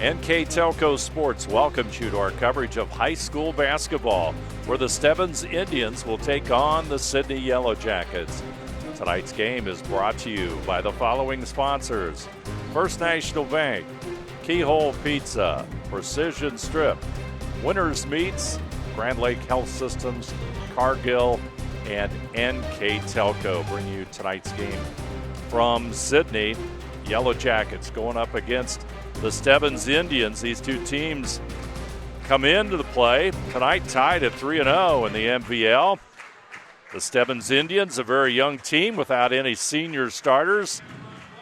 NK Telco Sports welcomes you to our coverage of high school basketball, where the Stebbins Indians will take on the Sidney Yellow Jackets. Tonight's game is brought to you by the following sponsors: First National Bank, Keyhole Pizza, Precision Strip, Winners Meats, Grand Lake Health Systems, Cargill, and NK Telco bring you tonight's game from Sidney. Yellow Jackets going up against the Stebbins Indians. These two teams come into the play tonight tied at 3-0 in the MVL. The Stebbins Indians, a very young team without any senior starters.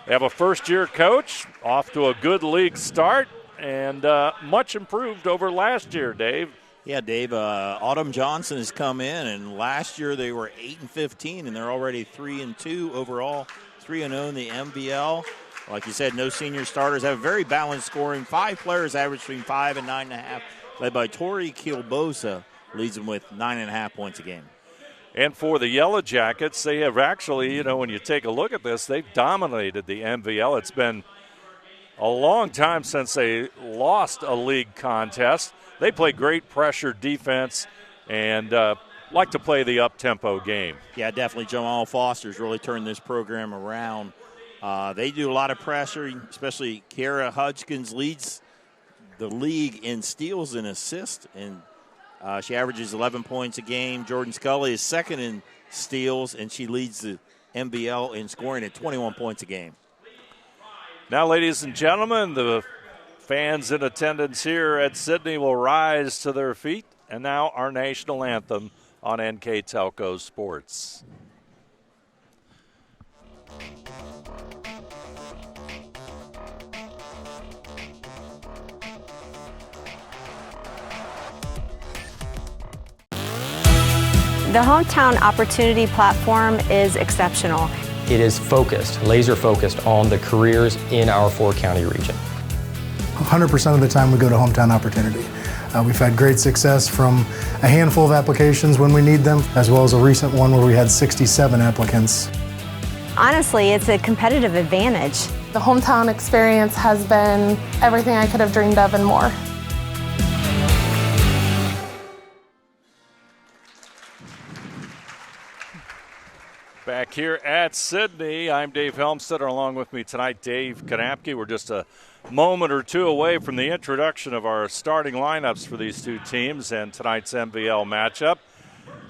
They have a first-year coach, off to a good league start, and much improved over last year, Dave. Yeah, Dave, Autumn Johnson has come in, and last year they were 8-15, and they're already 3-2 overall, 3-0 in the MVL. Like you said, no senior starters. Have a very balanced scoring. 5 players average between 5 and 9.5, led by Tori Kielbosa, leads them with 9.5 points a game. And for the Yellow Jackets, they have actually, when you take a look at this, they've dominated the MVL. It's been a long time since they lost a league contest. They play great pressure defense and like to play the up-tempo game. Yeah, definitely. Jamal Foster's really turned this program around. They do a lot of pressure, especially Kiara Hudgens leads the league in steals and assists, and she averages 11 points a game. Jordan Scully is second in steals, and she leads the MVL in scoring at 21 points a game. Now, ladies and gentlemen, the fans in attendance here at Sidney will rise to their feet, and now our national anthem on NK Telco Sports. The Hometown Opportunity Platform is exceptional. It is focused, laser focused on the careers in our 4-county region. 100% of the time we go to Hometown Opportunity. We've had great success from a handful of applications when we need them, as well as a recent one where we had 67 applicants. Honestly, it's a competitive advantage. The Hometown experience has been everything I could have dreamed of and more. Back here at Sidney, I'm Dave Helmstead. Along with me tonight, Dave Kanapke. We're just a moment or two away from the introduction of our starting lineups for these two teams and tonight's MVL matchup.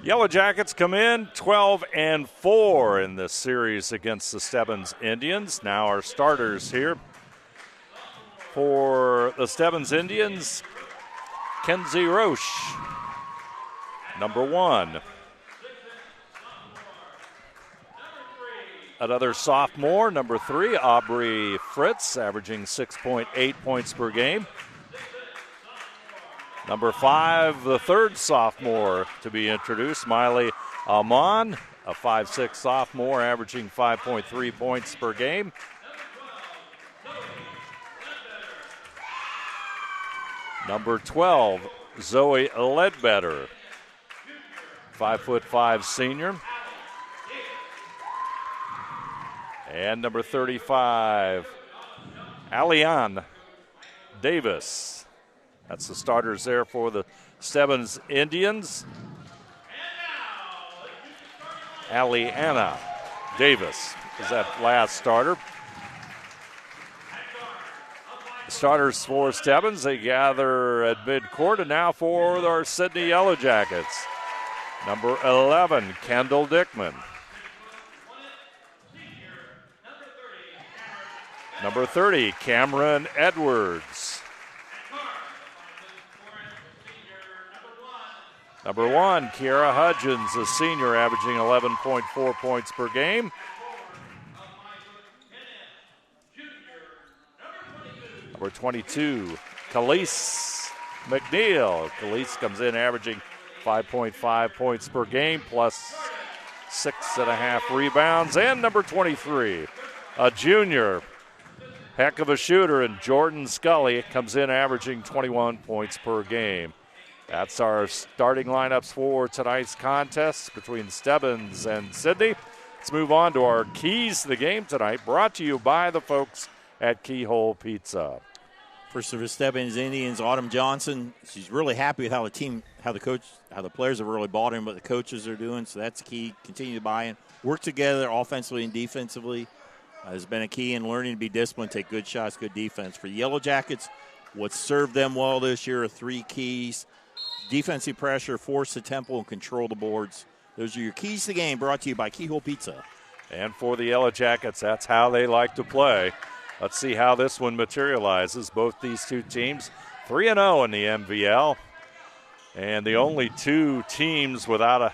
Yellow Jackets come in 12-4 in this series against the Stebbins Indians. Now our starters here for the Stebbins Indians: Kenzie Roche, number 1. Another sophomore, number 3, Aubrey Fritz, averaging 6.8 points per game. Number 5, the third sophomore to be introduced, Miley Amon, a 5'6" sophomore, averaging 5.3 points per game. Number 12, Zoe Ledbetter, 5'5" senior. And number 35, Alian Davis. That's the starters there for the Stebbins Indians. Aliana Davis is that last starter. The starters for Stebbins, they gather at midcourt, and now for our Sidney Yellow Jackets. Number 11, Kendall Dickman. Number 30, Cameron Edwards. Number 1, Kiara Hudgens, a senior, averaging 11.4 points per game. Number 22, Khalees McNeil. Khalees comes in averaging 5.5 points per game, plus 6.5 rebounds. And number 23, a junior, heck of a shooter, and Jordan Scully comes in averaging 21 points per game. That's our starting lineups for tonight's contest between Stebbins and Sidney. Let's move on to our keys to the game tonight, brought to you by the folks at Keyhole Pizza. For Stebbins Indians, Autumn Johnson, she's really happy with how the players have really bought in, what the coaches are doing. So that's key. Continue to buy in, work together offensively and defensively. Has been a key in learning to be disciplined, take good shots, good defense. For the Yellow Jackets, what served them well this year are 3 keys: defensive pressure, force the tempo, and control the boards. Those are your keys to the game. Brought to you by Keyhole Pizza. And for the Yellow Jackets, that's how they like to play. Let's see how this one materializes. Both these two teams 3-0 in the MVL. And the only 2 teams without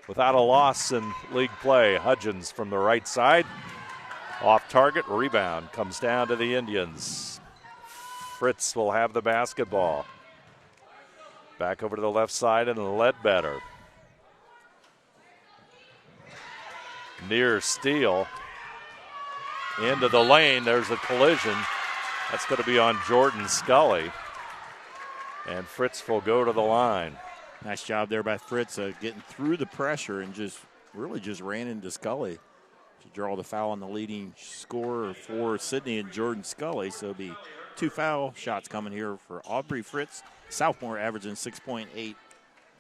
a loss in league play. Hudgens from the right side. Off target, rebound comes down to the Indians. Fritz will have the basketball. Back over to the left side and Ledbetter. Near steal. Into the lane, there's a collision. That's going to be on Jordan Scully. And Fritz will go to the line. Nice job there by Fritz getting through the pressure and just ran into Scully to draw the foul on the leading scorer for Sidney and Jordan Scully. So it'll be 2 foul shots coming here for Aubrey Fritz. Sophomore averaging 6.8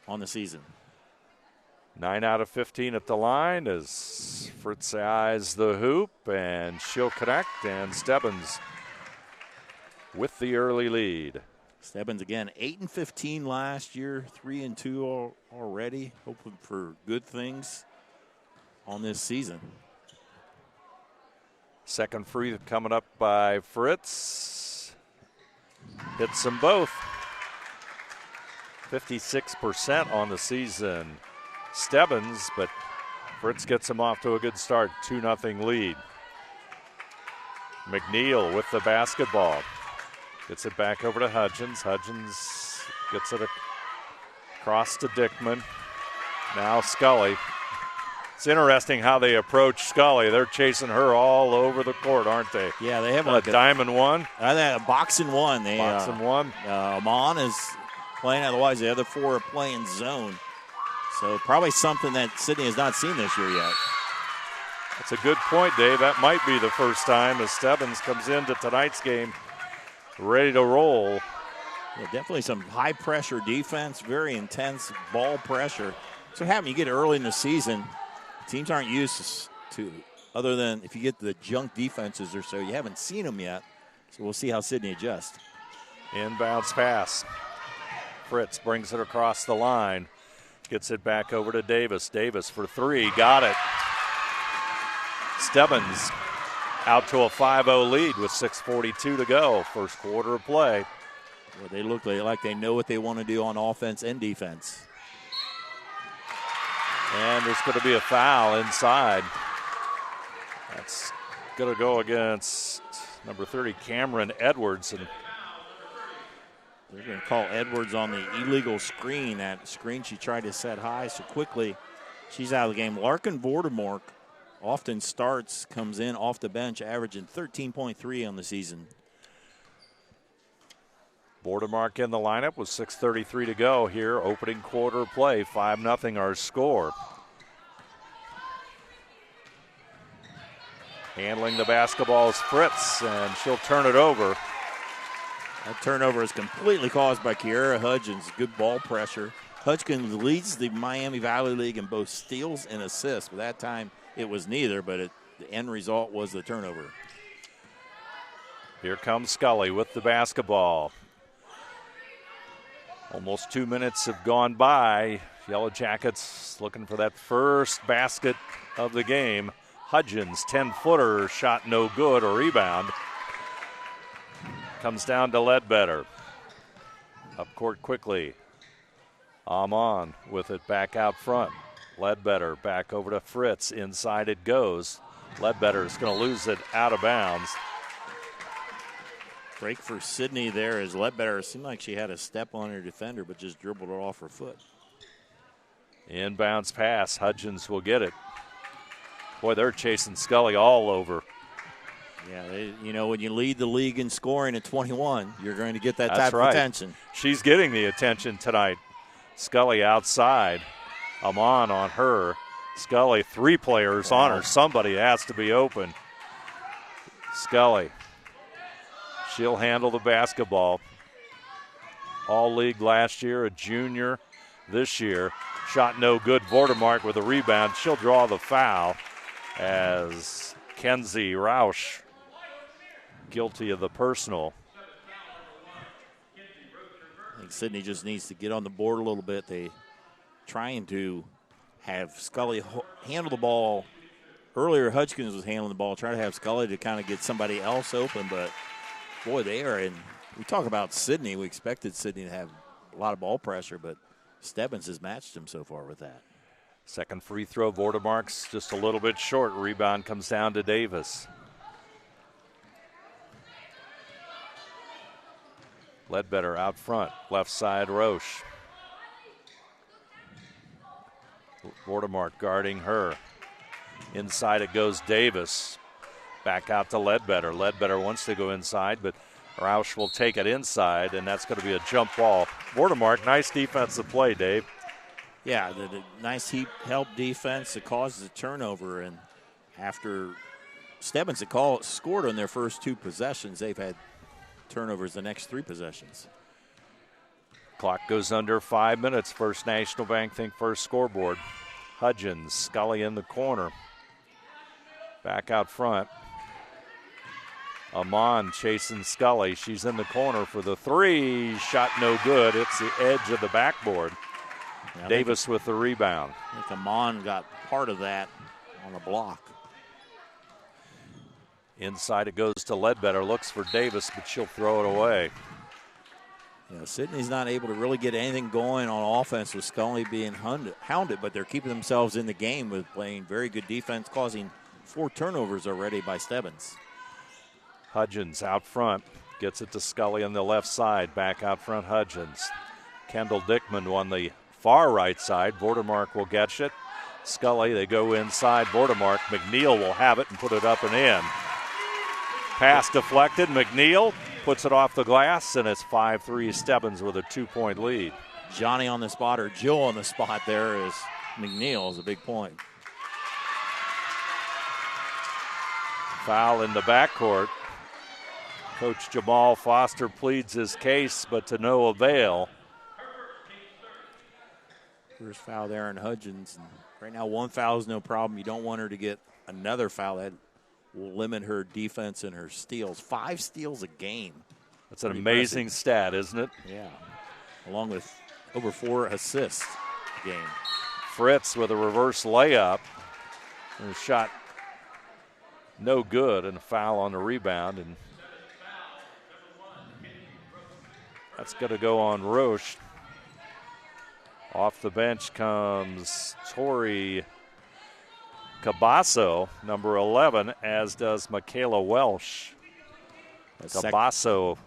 on the season. 9 out of 15 at the line as Fritz eyes the hoop, and she'll connect, and Stebbins with the early lead. Stebbins again, 8-15 last year, 3-2 already. Hoping for good things on this season. Second free coming up by Fritz. Hits them both. 56% on the season. Stebbins, but Fritz gets him off to a good start. 2-0 lead. McNeil with the basketball. Gets it back over to Hudgens. Hudgens gets it across to Dickman. Now Scully. It's interesting how they approach Scully. They're chasing her all over the court, aren't they? Yeah, they have a diamond one. A boxing one. Boxing one. Amon is playing, otherwise the other 4 are playing zone. So probably something that Sidney has not seen this year yet. That's a good point, Dave. That might be the first time as Stebbins comes into tonight's game ready to roll. Yeah, definitely some high-pressure defense, very intense ball pressure. So what happens, you get early in the season, teams aren't used to, other than if you get the junk defenses or so, you haven't seen them yet. So we'll see how Sidney adjusts. Inbounds pass. Fritz brings it across the line. Gets it back over to Davis. Davis for 3. Got it. Stebbins out to a 5-0 lead with 6:42 to go. First quarter of play. Well, they look like they know what they want to do on offense and defense. And there's going to be a foul inside. That's going to go against number 30, Cameron Edwards. And they're going to call Edwards on the illegal screen. That screen she tried to set high so quickly. She's out of the game. Larkin Vordermark often starts, comes in off the bench, averaging 13.3 on the season. Vordermark in the lineup with 6:33 to go here. Opening quarter play. 5-0 our score. Handling the basketball is Fritz, and she'll turn it over. That turnover is completely caused by Kiara Hudgens. Good ball pressure. Hudgens leads the Miami Valley League in both steals and assists. But that time it was neither, but the end result was the turnover. Here comes Scully with the basketball. Almost 2 minutes have gone by. Yellow Jackets looking for that first basket of the game. Hudgens, 10-footer, shot no good, a rebound. Comes down to Ledbetter. Up court quickly. Amon with it back out front. Ledbetter back over to Fritz. Inside it goes. Ledbetter's going to lose it out of bounds. Break for Sidney there as Ledbetter seemed like she had a step on her defender, but just dribbled it off her foot. Inbounds pass. Hudgens will get it. Boy, they're chasing Scully all over. Yeah, when you lead the league in scoring at 21, you're going to get that That's type right. of attention. She's getting the attention tonight. Scully outside. Amon on her. Scully, 3 players on her. Somebody has to be open. Scully. She'll handle the basketball. All league last year, a junior this year. Shot no good. Vordermark with a rebound. She'll draw the foul as Kenzie Roush guilty of the personal. I think Sidney just needs to get on the board a little bit. They trying to have Scully handle the ball. Earlier, Hudgens was handling the ball, trying to have Scully to kind of get somebody else open, but boy, they are in. We talk about Sidney. We expected Sidney to have a lot of ball pressure, but Stebbins has matched him so far with that. Second free throw, Vordermark's just a little bit short. Rebound comes down to Davis. Ledbetter out front, left side Roche. Vordermark guarding her. Inside it goes Davis. Back out to Ledbetter. Ledbetter wants to go inside, but Roush will take it inside, and that's going to be a jump ball. Vordermark, nice defensive play, Dave. Yeah, the nice help defense that causes a turnover, and after Stebbins had scored on their first two possessions, they've had turnovers the next three possessions. Clock goes under 5 minutes. First National Bank Think First scoreboard. Hudgens, Scully in the corner. Back out front. Amon chasing Scully. She's in the corner for the three. Shot no good. It's the edge of the backboard. Yeah, Davis with the rebound. I think Amon got part of that on a block. Inside it goes to Ledbetter. Looks for Davis, but she'll throw it away. Yeah, Sidney's not able to really get anything going on offense with Scully being hounded, but they're keeping themselves in the game with playing very good defense, causing 4 turnovers already by Stebbins. Hudgens out front. Gets it to Scully on the left side. Back out front, Hudgens. Kendall Dickman on the far right side. Vordermark will get it. Scully, they go inside. Vordermark. McNeil will have it and put it up and in. Pass deflected. McNeil puts it off the glass, and it's 5-3 Stebbins with a 2-point lead. Johnny on the spot, or Jill on the spot there is McNeil is a big point. Foul in the backcourt. Coach Jamal Foster pleads his case, but to no avail. First foul there on Hudgens. Right now, 1 foul is no problem. You don't want her to get another foul. That will limit her defense and her steals. 5 steals a game. That's an amazing stat, isn't it? Yeah. Along with over 4 assists a game. Fritz with a reverse layup. And a shot no good, and a foul on the rebound. And that's going to go on Roche. Off the bench comes Tori Cabasso, number 11, as does Michaela Welsh. Cabasso,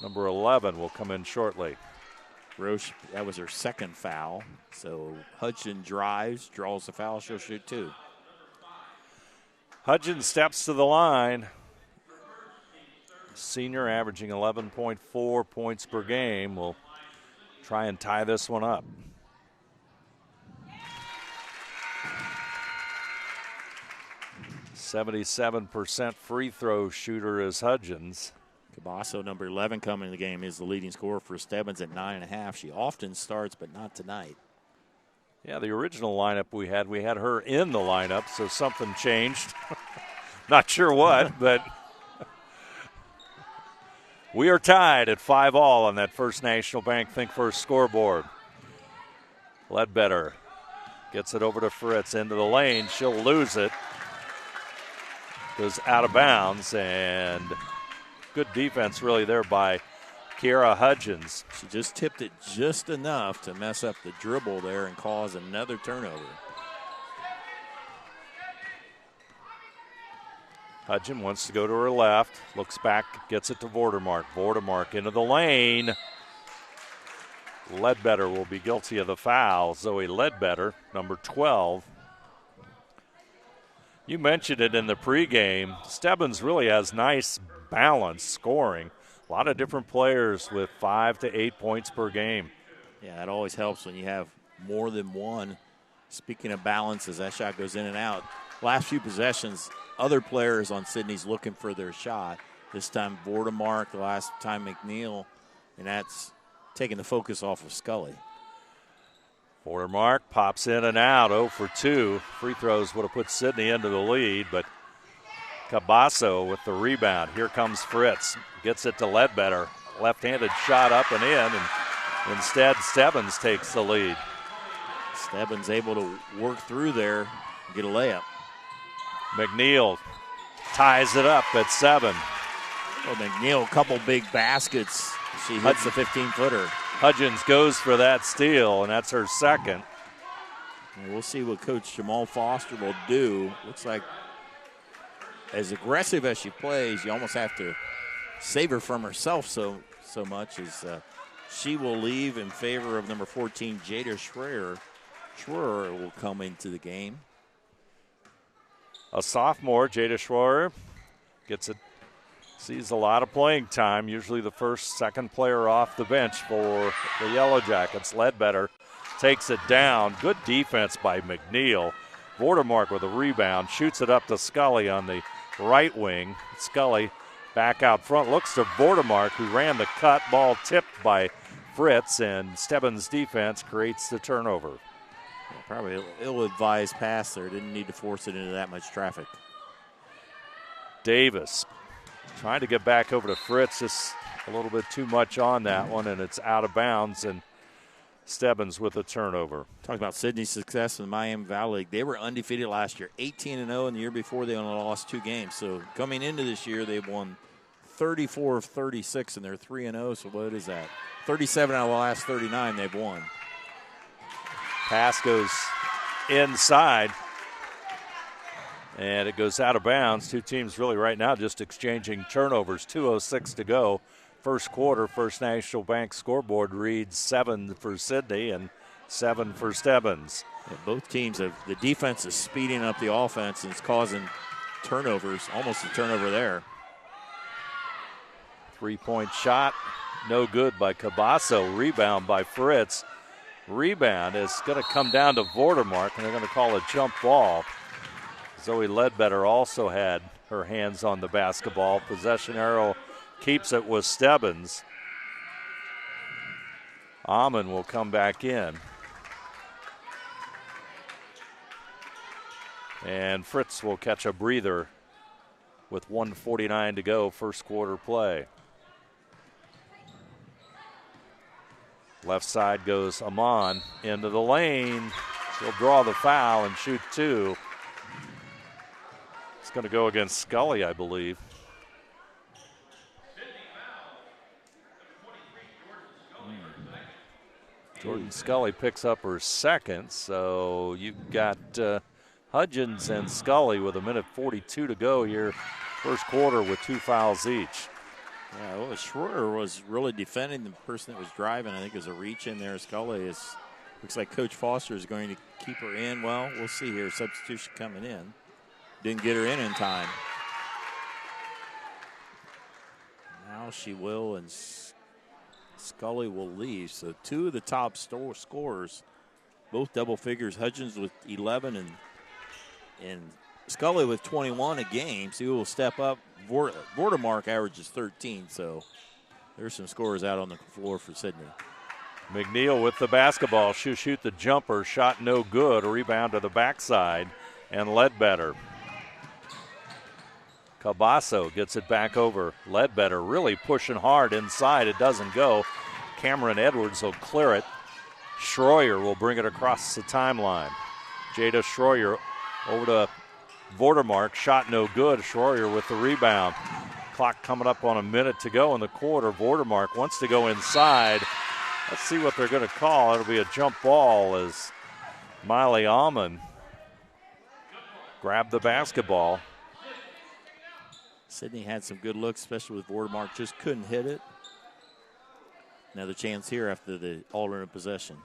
number 11, will come in shortly. Roche, that was her second foul. So Hudgens drives, draws the foul, she'll shoot 2. Hudgens steps to the line. Senior averaging 11.4 points per game. Will try and tie this one up. .77% free throw shooter is Hudgens. Cabasso, number 11, coming in the game, is the leading scorer for Stebbins at 9.5. She often starts, but not tonight. Yeah, the original lineup we had her in the lineup, so something changed. Not sure what, but we are tied at 5-all on that First National Bank Think First scoreboard. Ledbetter gets it over to Fritz into the lane. She'll lose it. Goes out of bounds, and good defense really there by Kiera Hudgens. She just tipped it just enough to mess up the dribble there and cause another turnover. Hudgens wants to go to her left, looks back, gets it to Vordermark. Vordermark into the lane. Ledbetter will be guilty of the foul. Zoe Ledbetter, number 12. You mentioned it in the pregame. Stebbins really has nice balance scoring. A lot of different players with 5 to 8 points per game. Yeah, that always helps when you have more than one. Speaking of balance, as that shot goes in and out, last few possessions, other players on Sidney's looking for their shot. This time Vordemark, the last time McNeil, and that's taking the focus off of Scully. Vordemark pops in and out, 0 for 2. Free throws would have put Sidney into the lead, but Cabasso with the rebound. Here comes Fritz. Gets it to Ledbetter. Left-handed shot up and in, and instead Stebbins takes the lead. Stebbins able to work through there and get a layup. McNeil ties it up at 7. Well, McNeil, a couple big baskets. She hits the 15-footer. Hudgens goes for that steal, and that's her second. And we'll see what Coach Jamal Foster will do. Looks like as aggressive as she plays, you almost have to save her from herself so much as she will leave in favor of number 14, Jada Schreier. Schreier will come into the game. A sophomore, Jada Schreier, sees a lot of playing time, usually the first, second player off the bench for the Yellow Jackets. Ledbetter takes it down. Good defense by McNeil. Vordemark with a rebound, shoots it up to Scully on the right wing. Scully back out front, looks to Vordemark, who ran the cut. Ball tipped by Fritz, and Stebbins' defense creates the turnover. Probably an ill-advised pass there. Didn't need to force it into that much traffic. Davis trying to get back over to Fritz, just a little bit too much on that one, and it's out of bounds, and Stebbins with a turnover. Talking about Sidney's success in the Miami Valley League. They were undefeated last year, 18-0, and the year before they only lost 2 games. So coming into this year, they've won 34 of 36, and they're 3-0. So what is that? 37 out of the last 39 they've won. Pass goes inside, and it goes out of bounds. Two teams really right now just exchanging turnovers. 2:06 to go. First quarter, First National Bank scoreboard reads 7 for Sidney and 7 for Stebbins. Yeah, both teams the defense is speeding up the offense, and it's causing turnovers, almost a turnover there. 3-point shot, no good by Cabasso. Rebound by Fritz. Rebound is going to come down to Vordemark, and they're going to call a jump ball. Zoe Ledbetter also had her hands on the basketball. Possession arrow keeps it with Stebbins. Amon will come back in. And Fritz will catch a breather with 1:49 to go, first quarter play. Left side goes Amon into the lane. She'll draw the foul and shoot 2. It's going to go against Scully, I believe. Jordan Scully picks up her second, so you've got Hudgens and Scully with 1:42 to go here, first quarter, with 2 fouls each. Yeah, well, Schroeder was really defending the person that was driving. I think there's a reach in there. Scully looks like Coach Foster is going to keep her in. Well, we'll see here. Substitution coming in. Didn't get her in time. Now she will, and Scully will leave. So 2 of the top scorers, both double figures. Hudgens with 11 and Scully with 21 a game. So he will step up. Vordemark averages 13, so there's some scorers out on the floor for Sidney. McNeil with the basketball. She'll shoot the jumper. Shot no good. A rebound to the backside, and Ledbetter. Cabasso gets it back over. Ledbetter really pushing hard inside. It doesn't go. Cameron Edwards will clear it. Schroyer will bring it across the timeline. Jada Schroyer over to Vordemark. Shot no good. Schroyer with the rebound. Clock coming up on a minute to go in the quarter. Vordemark wants to go inside. Let's see what they're going to call. It'll be a jump ball as Miley Almond grabbed the basketball. Sidney had some good looks, especially with Vordemark. Just couldn't hit it. Another chance here after the alternate possession.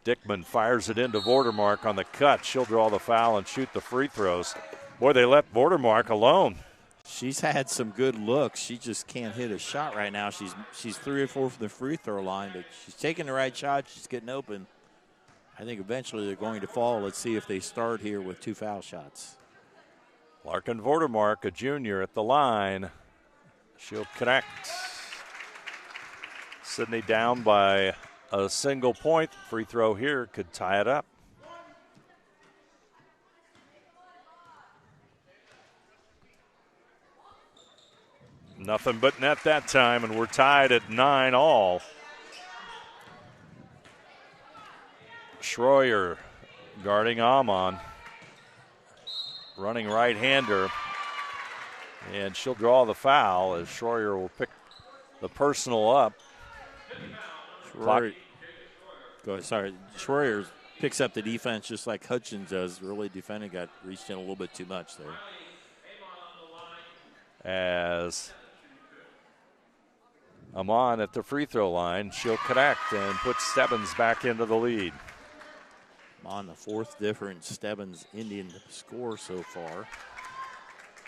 Dickman fires it into Vordemark on the cut. She'll draw the foul and shoot the free throws. Boy, they left Vordemark alone. She's had some good looks. She just can't hit a shot right now. She's 3 or 4 from the free throw line, but she's taking the right shot. She's getting open. I think eventually they're going to fall. Let's see if they start here with 2 foul shots. Larkin Vordemark, a junior, at the line. She'll connect. Sidney down by a single point. Free throw here could tie it up. Nothing but net that time, and we're tied at 9-all. Schroyer guarding Amon. Running right-hander. And she'll draw the foul as Schroyer will pick the personal up. Schroyer picks up the defense just like Hutchins does. Really defending, got reached in a little bit too much there. As Amon at the free throw line, she'll connect and put Stebbins back into the lead. Amon, the fourth different Stebbins Indian score so far.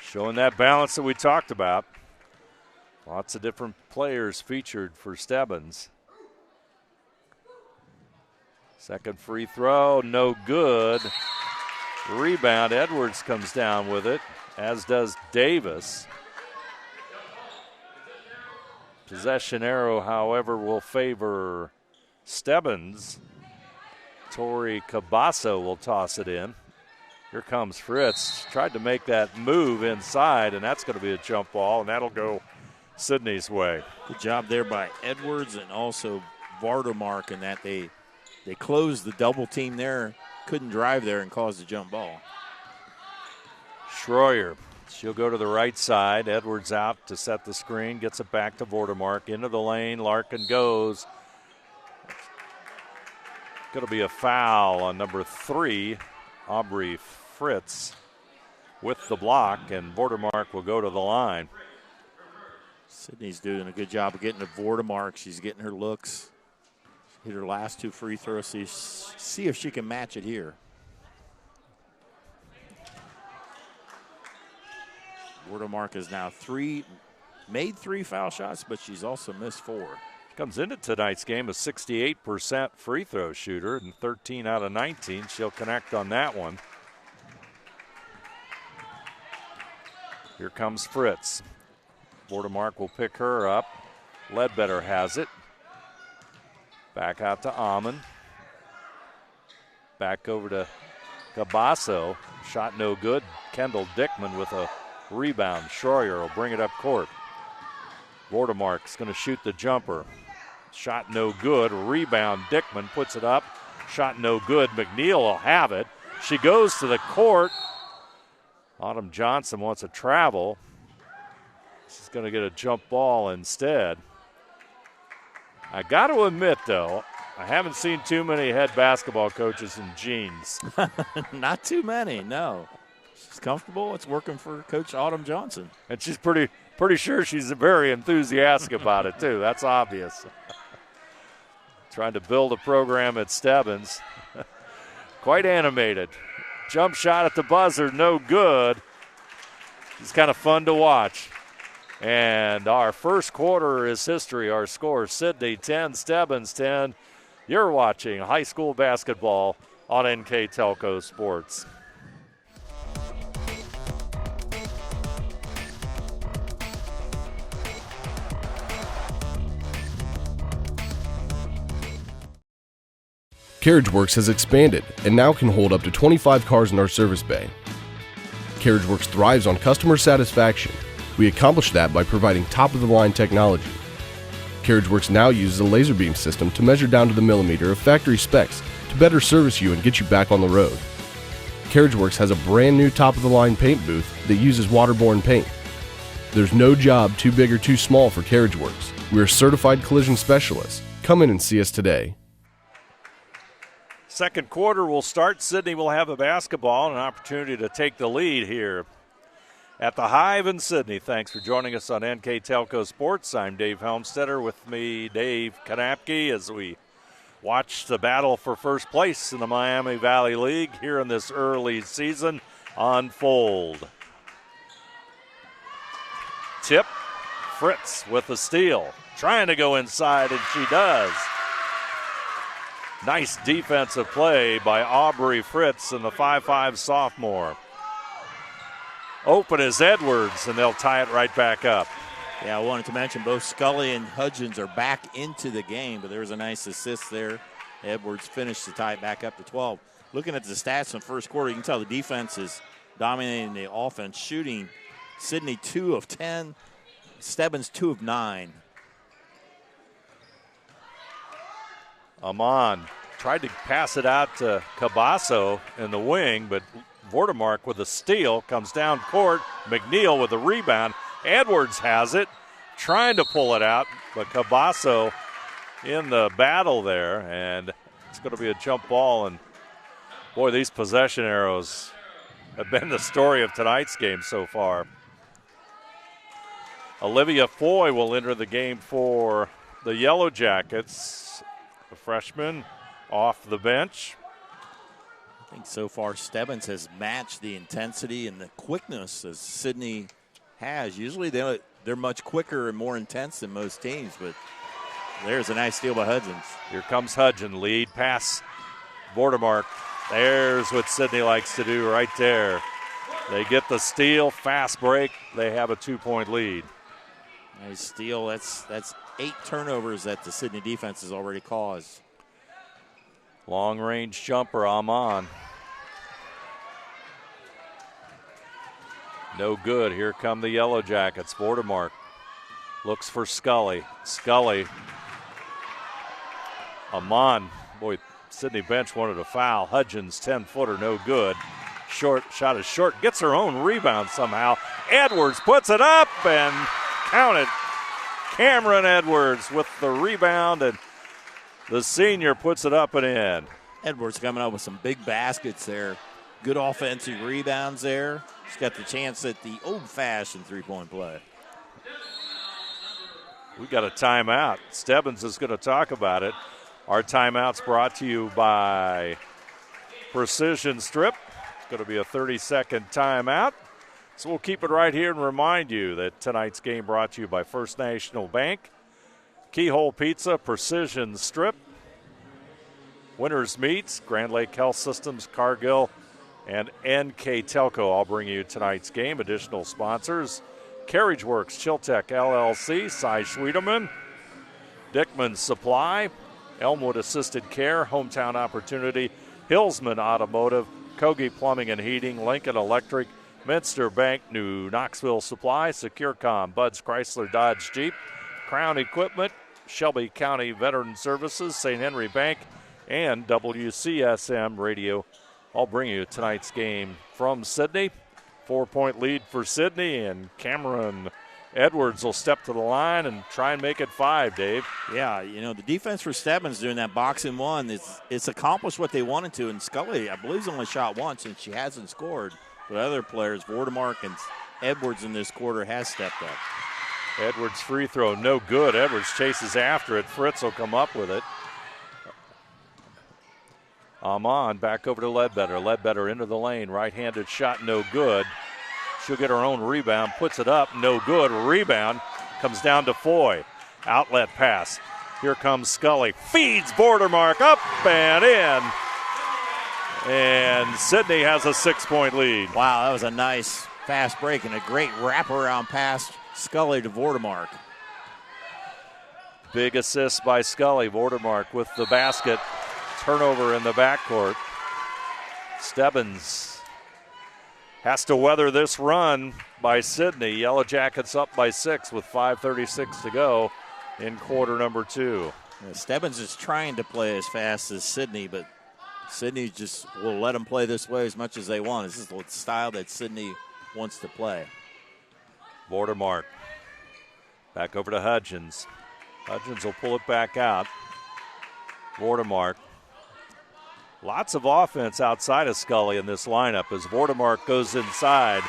Showing that balance that we talked about. Lots of different players featured for Stebbins. Second free throw, no good. Rebound, Edwards comes down with it, as does Davis. Possession arrow, however, will favor Stebbins. Tori Cabasso will toss it in. Here comes Fritz. Tried to make that move inside, and that's going to be a jump ball, and that'll go Sidney's way. Good job there by Edwards and also Vardamark in that they closed the double team there, couldn't drive there and caused a jump ball. Schroyer, she'll go to the right side. Edwards out to set the screen, gets it back to Vardamark. Into the lane, Larkin goes. Going to be a foul on number 3, Aubrey Fritz, with the block, and Vardamark will go to the line. Sidney's doing a good job of getting to Vardamark. She's getting her looks. Hit her last 2 free throws. See if she can match it here. Vardamark is now made 3 foul shots, but she's also missed 4. Comes into tonight's game a 68% free throw shooter, and 13 out of 19. She'll connect on that one. Here comes Fritz. Vardamark will pick her up. Ledbetter has it. Back out to Amon. Back over to Cabasso. Shot no good. Kendall Dickman with a rebound. Schroyer will bring it up court. Vardamark's going to shoot the jumper. Shot no good. Rebound. Dickman puts it up. Shot no good. McNeil will have it. She goes to the court. Autumn Johnson wants to travel. She's going to get a jump ball instead. I got to admit, though, I haven't seen too many head basketball coaches in jeans. Not too many, no. She's comfortable. It's working for Coach Autumn Johnson. And she's pretty sure she's very enthusiastic about it, too. That's obvious. Trying to build a program at Stebbins. Quite animated. Jump shot at the buzzer, no good. It's kind of fun to watch. And our first quarter is history. Our score, Sidney 10, Stebbins 10. You're watching high school basketball on NK Telco Sports. CarriageWorks has expanded and now can hold up to 25 cars in our service bay. CarriageWorks thrives on customer satisfaction. We accomplish that by providing top-of-the-line technology. CarriageWorks now uses a laser beam system to measure down to the millimeter of factory specs to better service you and get you back on the road. CarriageWorks has a brand new top-of-the-line paint booth that uses waterborne paint. There's no job too big or too small for CarriageWorks. We're certified collision specialists. Come in and see us today. Second quarter will start. Sidney will have a basketball and an opportunity to take the lead here at the Hive in Sidney. Thanks for joining us on NK Telco Sports. I'm Dave Helmstetter. With me, Dave Kanapke, as we watch the battle for first place in the Miami Valley League here in this early season unfold. Tip, Fritz with the steal. Trying to go inside, and she does. Nice defensive play by Aubrey Fritz and the 5'5 sophomore. Open is Edwards, and they'll tie it right back up. Yeah, I wanted to mention both Scully and Hudgens are back into the game, but there was a nice assist there. Edwards finished to tie it back up to 12. Looking at the stats in the first quarter, you can tell the defense is dominating the offense, shooting Sidney 2 of 10, Stebbins 2 of 9. Amon tried to pass it out to Cabasso in the wing, but Vordemark with a steal comes down court. McNeil with a rebound. Edwards has it, trying to pull it out, but Cabasso in the battle there, and it's going to be a jump ball. And boy, these possession arrows have been the story of tonight's game so far. Olivia Foy will enter the game for the Yellow Jackets, the freshman off the bench. I think so far Stebbins has matched the intensity and the quickness as Sidney has. Usually they're much quicker and more intense than most teams, but there's a nice steal by Hudgens. Here comes Hudgens, lead pass, Vordemark. There's what Sidney likes to do right there. They get the steal, fast break. They have a 2-point lead. Nice steal. That's 8 turnovers that the Sidney defense has already caused. Long-range jumper, Amon. No good. Here come the Yellow Jackets. Vordemark looks for Scully. Scully. Amon. Boy, Sidney bench wanted a foul. Hudgens, 10-footer, no good. Short shot is short. Gets her own rebound somehow. Edwards puts it up and count it. Cameron Edwards with the rebound, and the senior puts it up and in. Edwards coming up with some big baskets there. Good offensive rebounds there. He's got the chance at the old-fashioned three-point play. We got a timeout. Stebbins is going to talk about it. Our timeout's brought to you by Precision Strip. It's going to be a 30-second timeout. So we'll keep it right here and remind you that tonight's game brought to you by First National Bank, Keyhole Pizza, Precision Strip, Winners Meats, Grand Lake Health Systems, Cargill, and NK Telco all bring you tonight's game. Additional sponsors, Carriage Works, Chiltech LLC, Cy Schwedeman, Dickman Supply, Elmwood Assisted Care, Hometown Opportunity, Hillsman Automotive, Kogi Plumbing and Heating, Lincoln Electric, Minster Bank, New Knoxville Supply, SecureCom, Bud's Chrysler Dodge Jeep, Crown Equipment, Shelby County Veteran Services, St. Henry Bank, and WCSM Radio all bring you tonight's game from Sidney. 4-point lead for Sidney, and Cameron Edwards will step to the line and try and make it 5, Dave. Yeah, you know, the defense for Stebbins doing that boxing one, it's accomplished what they wanted to, and Scully, I believe, has only shot once, and she hasn't scored. But other players, Vordemark and Edwards in this quarter, has stepped up. Edwards' free throw, no good. Edwards chases after it. Fritz will come up with it. Amon back over to Ledbetter. Ledbetter into the lane. Right-handed shot, no good. She'll get her own rebound. Puts it up, no good. Rebound comes down to Foy. Outlet pass. Here comes Scully. Feeds Vordemark up and in. And Sidney has a 6-point lead. Wow, that was a nice fast break and a great wraparound pass, Scully to Vordemark. Big assist by Scully. Vordemark with the basket. Turnover in the backcourt. Stebbins has to weather this run by Sidney. Yellow Jackets up by 6 with 5:36 to go in quarter number 2. Yeah, Stebbins is trying to play as fast as Sidney, but Sidney just will let them play this way as much as they want. This is the style that Sidney wants to play. Vordemark back over to Hudgens. Hudgens will pull it back out. Vordemark. Lots of offense outside of Scully in this lineup as Vordemark goes inside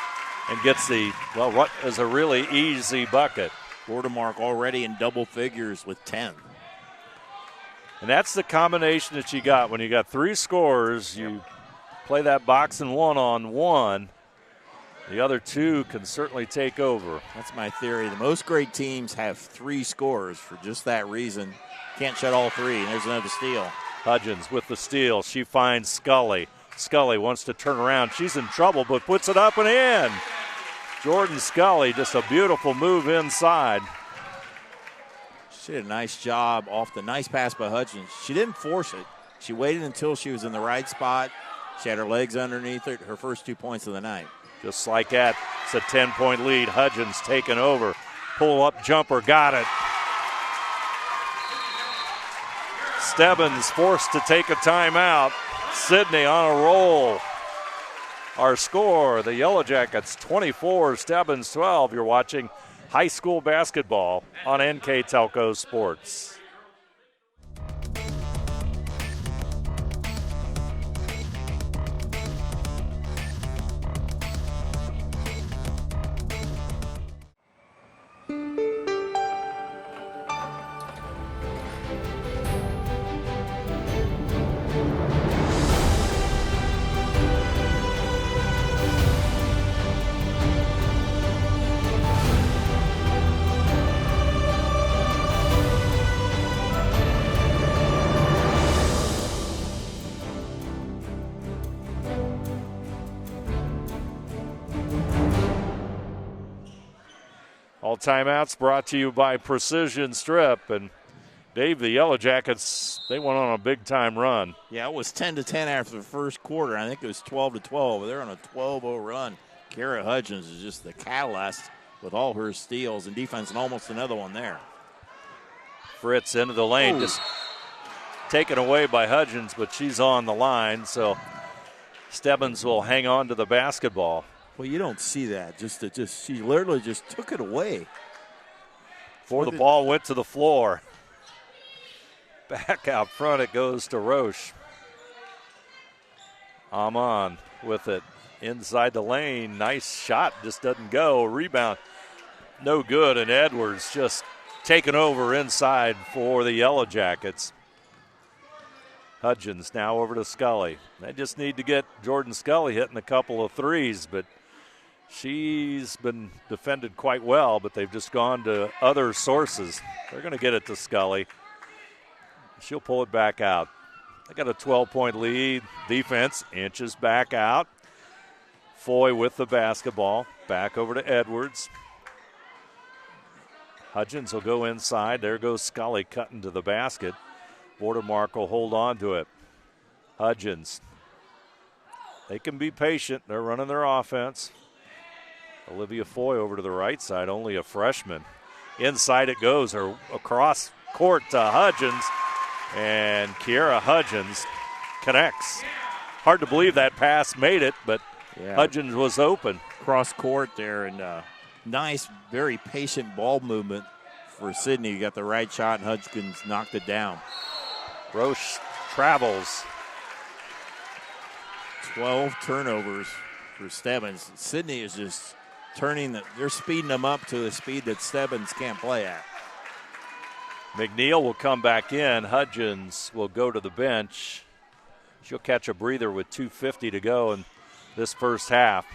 and gets what is a really easy bucket. Vordemark already in double figures with 10. And that's the combination that you got. When you got 3 scorers, you play that boxing one-on-one. The other 2 can certainly take over. That's my theory. The most great teams have 3 scorers for just that reason. Can't shut all 3, and there's another steal. Hudgens with the steal. She finds Scully. Scully wants to turn around. She's in trouble, but puts it up and in. Jordan Scully, just a beautiful move inside. She did a nice job off the nice pass by Hudgens. She didn't force it. She waited until she was in the right spot. She had her legs underneath it, her first 2 points of the night. Just like that, it's a 10-point lead. Hudgens taking over. Pull-up jumper, got it. Stebbins forced to take a timeout. Sidney on a roll. Our score, the Yellow Jackets 24, Stebbins 12. You're watching high school basketball on NK Telco Sports. All timeouts brought to you by Precision Strip. And Dave, the Yellow Jackets, they went on a big-time run. Yeah, it was 10-10 after the first quarter. I think it was 12-12. They're on a 12-0 run. Kara Hudgens is just the catalyst with all her steals and defense, and almost another one there. Fritz into the lane, just taken away by Hudgens, but she's on the line, so Stebbins will hang on to the basketball. Well, you don't see that. She literally just took it away. Before the ball went to the floor. Back out front, it goes to Roche. Amon with it inside the lane. Nice shot, just doesn't go. Rebound, no good, and Edwards just taken over inside for the Yellow Jackets. Hudgens now over to Scully. They just need to get Jordan Scully hitting a couple of threes, but she's been defended quite well, but they've just gone to other sources. They're going to get it to Scully. She'll pull it back out. They got a 12-point lead. Defense inches back out. Foy with the basketball. Back over to Edwards. Hudgens will go inside. There goes Scully cutting to the basket. Bordermark will hold on to it. Hudgens. They can be patient. They're running their offense. Olivia Foy over to the right side, only a freshman. Inside it goes, or across court to Hudgens, and Kiera Hudgens connects. Hard to believe that pass made it, but Hudgens was open. Cross court there, and nice, very patient ball movement for Sidney. You got the right shot, and Hudgens knocked it down. Roche travels. 12 turnovers for Stebbins. Sidney is just they're speeding them up to a speed that Stebbins can't play at. McNeil will come back in. Hudgens will go to the bench. She'll catch a breather with 2:50 to go in this first half.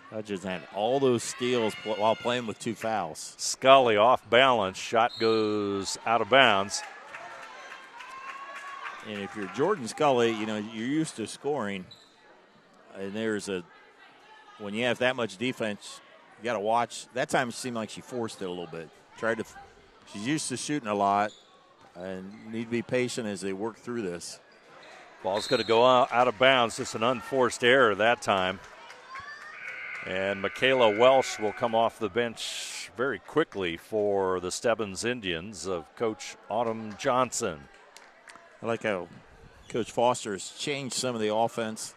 Hudgens had all those steals while playing with 2 fouls. Scully off balance. Shot goes out of bounds. And if you're Jordan Scully, you're used to scoring. And when you have that much defense, you got to watch. That time it seemed like she forced it a little bit. She's used to shooting a lot and need to be patient as they work through this. Ball's going to go out of bounds. Just an unforced error that time. And Michaela Welsh will come off the bench very quickly for the Stebbins Indians of Coach Autumn Johnson. I like how Coach Foster has changed some of the offense.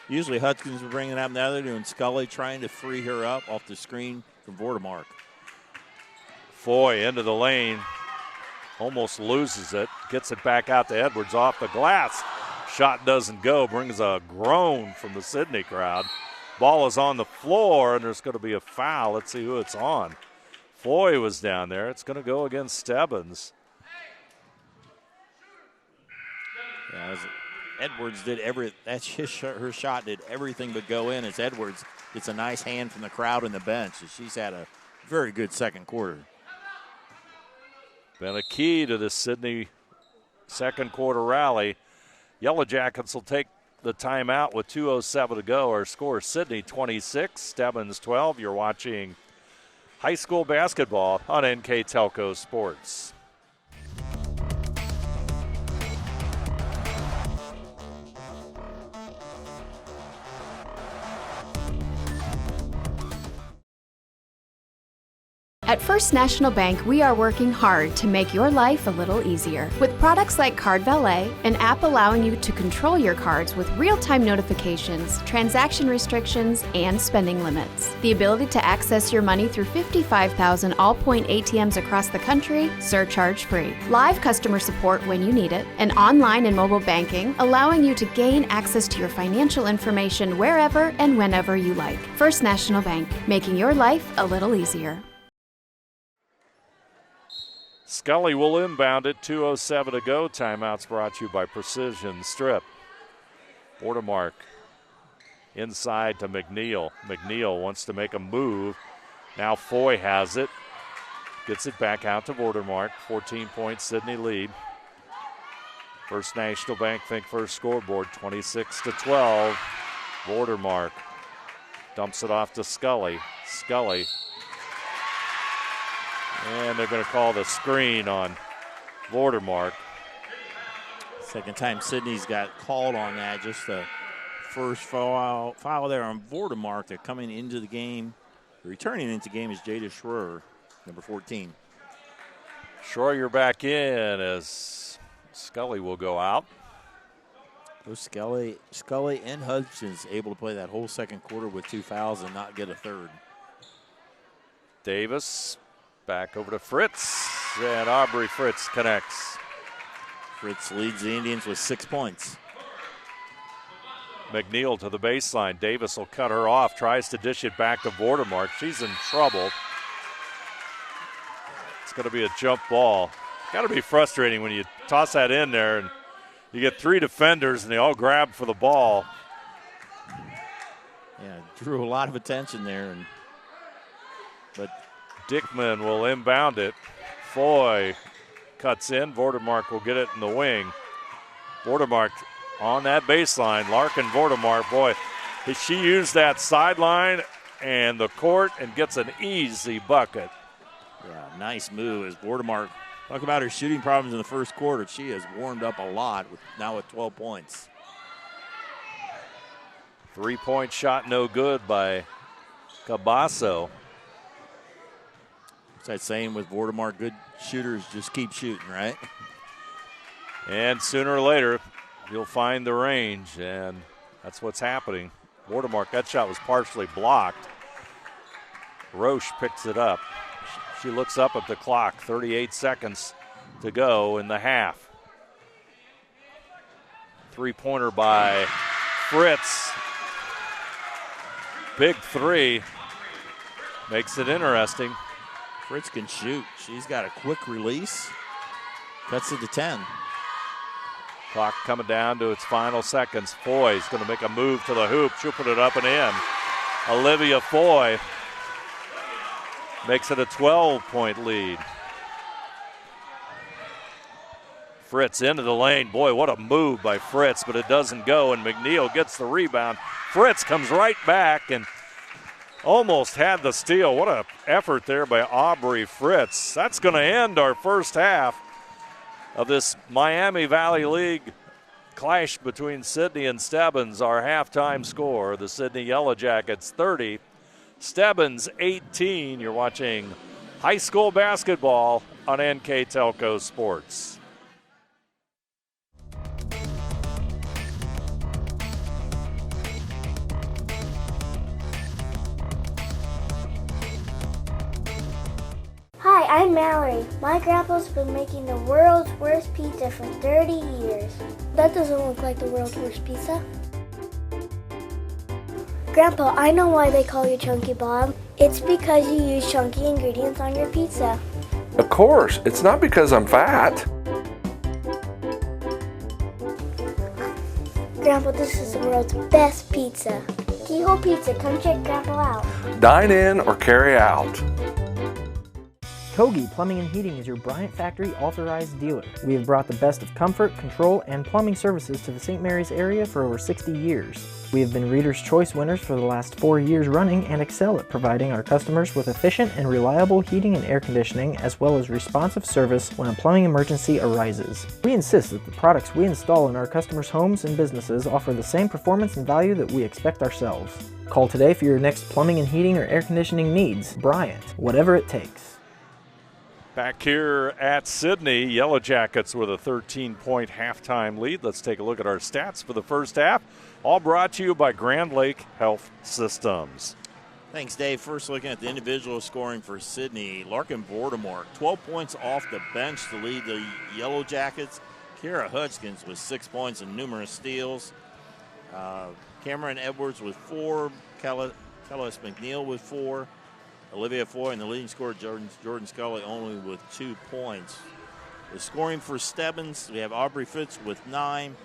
Usually Hudgens will bring it up, now they're doing Scully trying to free her up off the screen from Vordemark. Foy into the lane, almost loses it, gets it back out to Edwards off the glass. Shot doesn't go, brings a groan from the Sidney crowd. Ball is on the floor, and there's going to be a foul. Let's see who it's on. Foy was down there. It's going to go against Stebbins. Yeah, Edwards did her shot did everything but go in. As Edwards gets a nice hand from the crowd and the bench. She's had a very good second quarter. Been a key to the Sidney second quarter rally. Yellow Jackets will take the timeout with 2:07 to go. Our score, Sidney 26, Stebbins 12. You're watching high school basketball on NK Telco Sports. At First National Bank, we are working hard to make your life a little easier. With products like Card Valet, an app allowing you to control your cards with real-time notifications, transaction restrictions, and spending limits. The ability to access your money through 55,000 all-point ATMs across the country, surcharge-free. Live customer support when you need it, and online and mobile banking, allowing you to gain access to your financial information wherever and whenever you like. First National Bank, making your life a little easier. Scully will inbound it, 2:07 to go. Timeouts brought to you by Precision Strip. Bordemark inside to McNeil. McNeil wants to make a move. Now Foy has it. Gets it back out to Bordemark. 14-point Sidney lead. First National Bank Think First scoreboard, 26-12. Bordemark dumps it off to Scully. Scully. And they're going to call the screen on Vordermark. Second time Sidney's got called on that. Just the first foul there on Vordermark. They're coming into the game. Returning into the game is Jada Schroer, number 14. Schroer back in as Scully will go out. Both Scully and Hudgens able to play that whole second quarter with 2 fouls and not get a third. Davis back over to Fritz, and Aubrey Fritz connects. Fritz leads the Indians with 6 points. McNeil to the baseline. Davis will cut her off, tries to dish it back to Vordermark. She's in trouble. It's going to be a jump ball. Got to be frustrating when you toss that in there and you get 3 defenders and they all grab for the ball. Yeah, drew a lot of attention there, but Dickman will inbound it. Foy cuts in. Vordermark will get it in the wing. Vordermark on that baseline. Larkin Vordermark, boy, she used that sideline and the court and gets an easy bucket. Yeah, nice move as Vordermark. Talk about her shooting problems in the first quarter. She has warmed up a lot now with 12 points. 3-point shot no good by Cabasso. That saying with Vordermark, good shooters just keep shooting, right? And sooner or later, you'll find the range, and that's what's happening. Vordermark, that shot was partially blocked. Roche picks it up. She looks up at the clock, 38 seconds to go in the half. 3-pointer by Fritz. Big 3. Makes it interesting. Fritz can shoot. She's got a quick release. Cuts it to 10. Clock coming down to its final seconds. Foy's going to make a move to the hoop. She'll put it up and in. Olivia Foy makes it a 12-point lead. Fritz into the lane. Boy, what a move by Fritz, but it doesn't go, and McNeil gets the rebound. Fritz comes right back and almost had the steal. What an effort there by Aubrey Fritz. That's going to end our first half of this Miami Valley League clash between Sidney and Stebbins. Our halftime score, the Sidney Yellow Jackets 30, Stebbins 18. You're watching high school basketball on NK Telco Sports. Hi, I'm Mallory. My grandpa's been making the world's worst pizza for 30 years. That doesn't look like the world's worst pizza. Grandpa, I know why they call you Chunky Bob. It's because you use chunky ingredients on your pizza. Of course, it's not because I'm fat. Grandpa, this is the world's best pizza. Keyhole Pizza, come check Grandpa out. Dine in or carry out. Kogi Plumbing and Heating is your Bryant Factory authorized dealer. We have brought the best of comfort, control, and plumbing services to the St. Mary's area for over 60 years. We have been Reader's Choice winners for the last 4 years running and excel at providing our customers with efficient and reliable heating and air conditioning, as well as responsive service when a plumbing emergency arises. We insist that the products we install in our customers' homes and businesses offer the same performance and value that we expect ourselves. Call today for your next plumbing and heating or air conditioning needs. Bryant, whatever it takes. Back here at Sidney, Yellow Jackets with a 13-point halftime lead. Let's take a look at our stats for the first half. All brought to you by Grand Lake Health Systems. Thanks, Dave. First, looking at the individual scoring for Sidney. Larkin Vortimore, 12 points off the bench to lead the Yellow Jackets. Kara Hudskins with 6 points and numerous steals. Cameron Edwards with 4. Kellis McNeil with 4. Olivia Foy and the leading scorer, Jordan Scully, only with 2 points. The scoring for Stebbins, we have Aubrey Fitz with 9.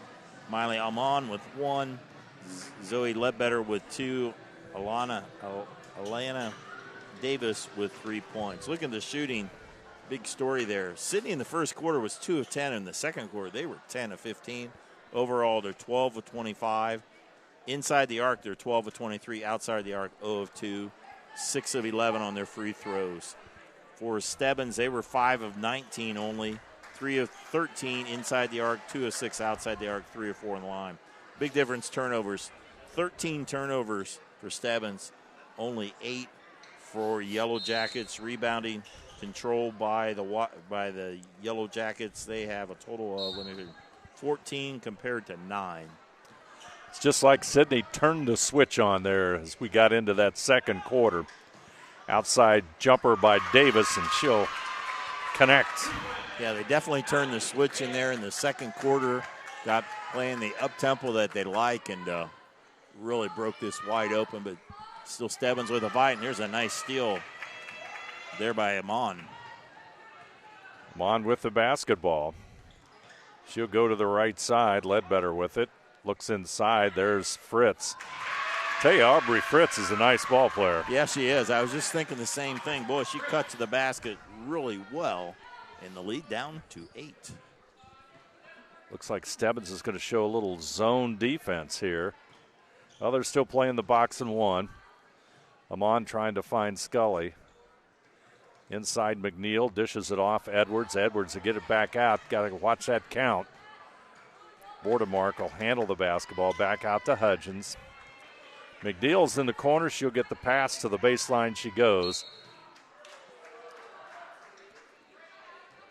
Miley Amon with 1. Zoe Ledbetter with 2. Alana Davis with 3 points. Look at the shooting. Big story there. Sidney in the first quarter was 2 of 10. In the second quarter, they were 10 of 15. Overall, they're 12 of 25. Inside the arc, they're 12 of 23. Outside the arc, 0 of 2. 6 of 11 on their free throws. For Stebbins, they were 5 of 19 only. 3 of 13 inside the arc, 2 of 6 outside the arc, 3 of 4 in the line. Big difference turnovers. 13 turnovers for Stebbins, only 8 for Yellow Jackets. Rebounding controlled by the Yellow Jackets. They have a total of 14 compared to 9. It's just like Sidney turned the switch on there as we got into that second quarter. Outside jumper by Davis, and she'll connect. Yeah, they definitely turned the switch in there in the second quarter. Got playing the up-tempo that they like and really broke this wide open. But still Stebbins with a fight, and here's a nice steal there by Amon. Amon with the basketball. She'll go to the right side. Ledbetter with it. Looks inside. There's Fritz. Tell you, Aubrey Fritz is a nice ball player. Yeah, she is. I was just thinking the same thing. Boy, she cut to the basket really well, and the lead down to 8. Looks like Stebbins is going to show a little zone defense here. Well, they're still playing the box and 1. Amon trying to find Scully. Inside McNeil, dishes it off Edwards. Edwards to get it back out. Got to watch that count. Vortimark will handle the basketball. Back out to Hudgens. McNeil's in the corner. She'll get the pass to the baseline. She goes.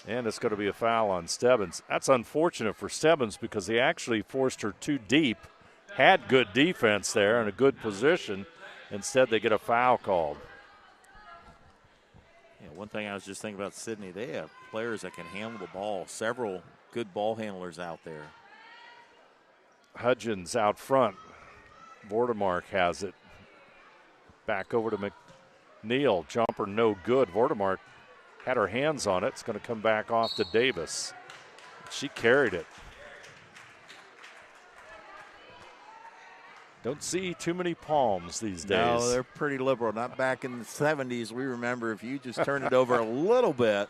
And it's going to be a foul on Stebbins. That's unfortunate for Stebbins because he actually forced her too deep. Had good defense there and a good position. Instead, they get a foul called. Yeah, one thing I was just thinking about Sidney, they have players that can handle the ball. Several good ball handlers out there. Hudgens out front. Vortimark has it. Back over to McNeil. Jumper no good. Vortimark had her hands on it. It's going to come back off to Davis. She carried it. Don't see too many palms these days. No, they're pretty liberal. Not back in the 70s. We remember if you just turned it over a little bit.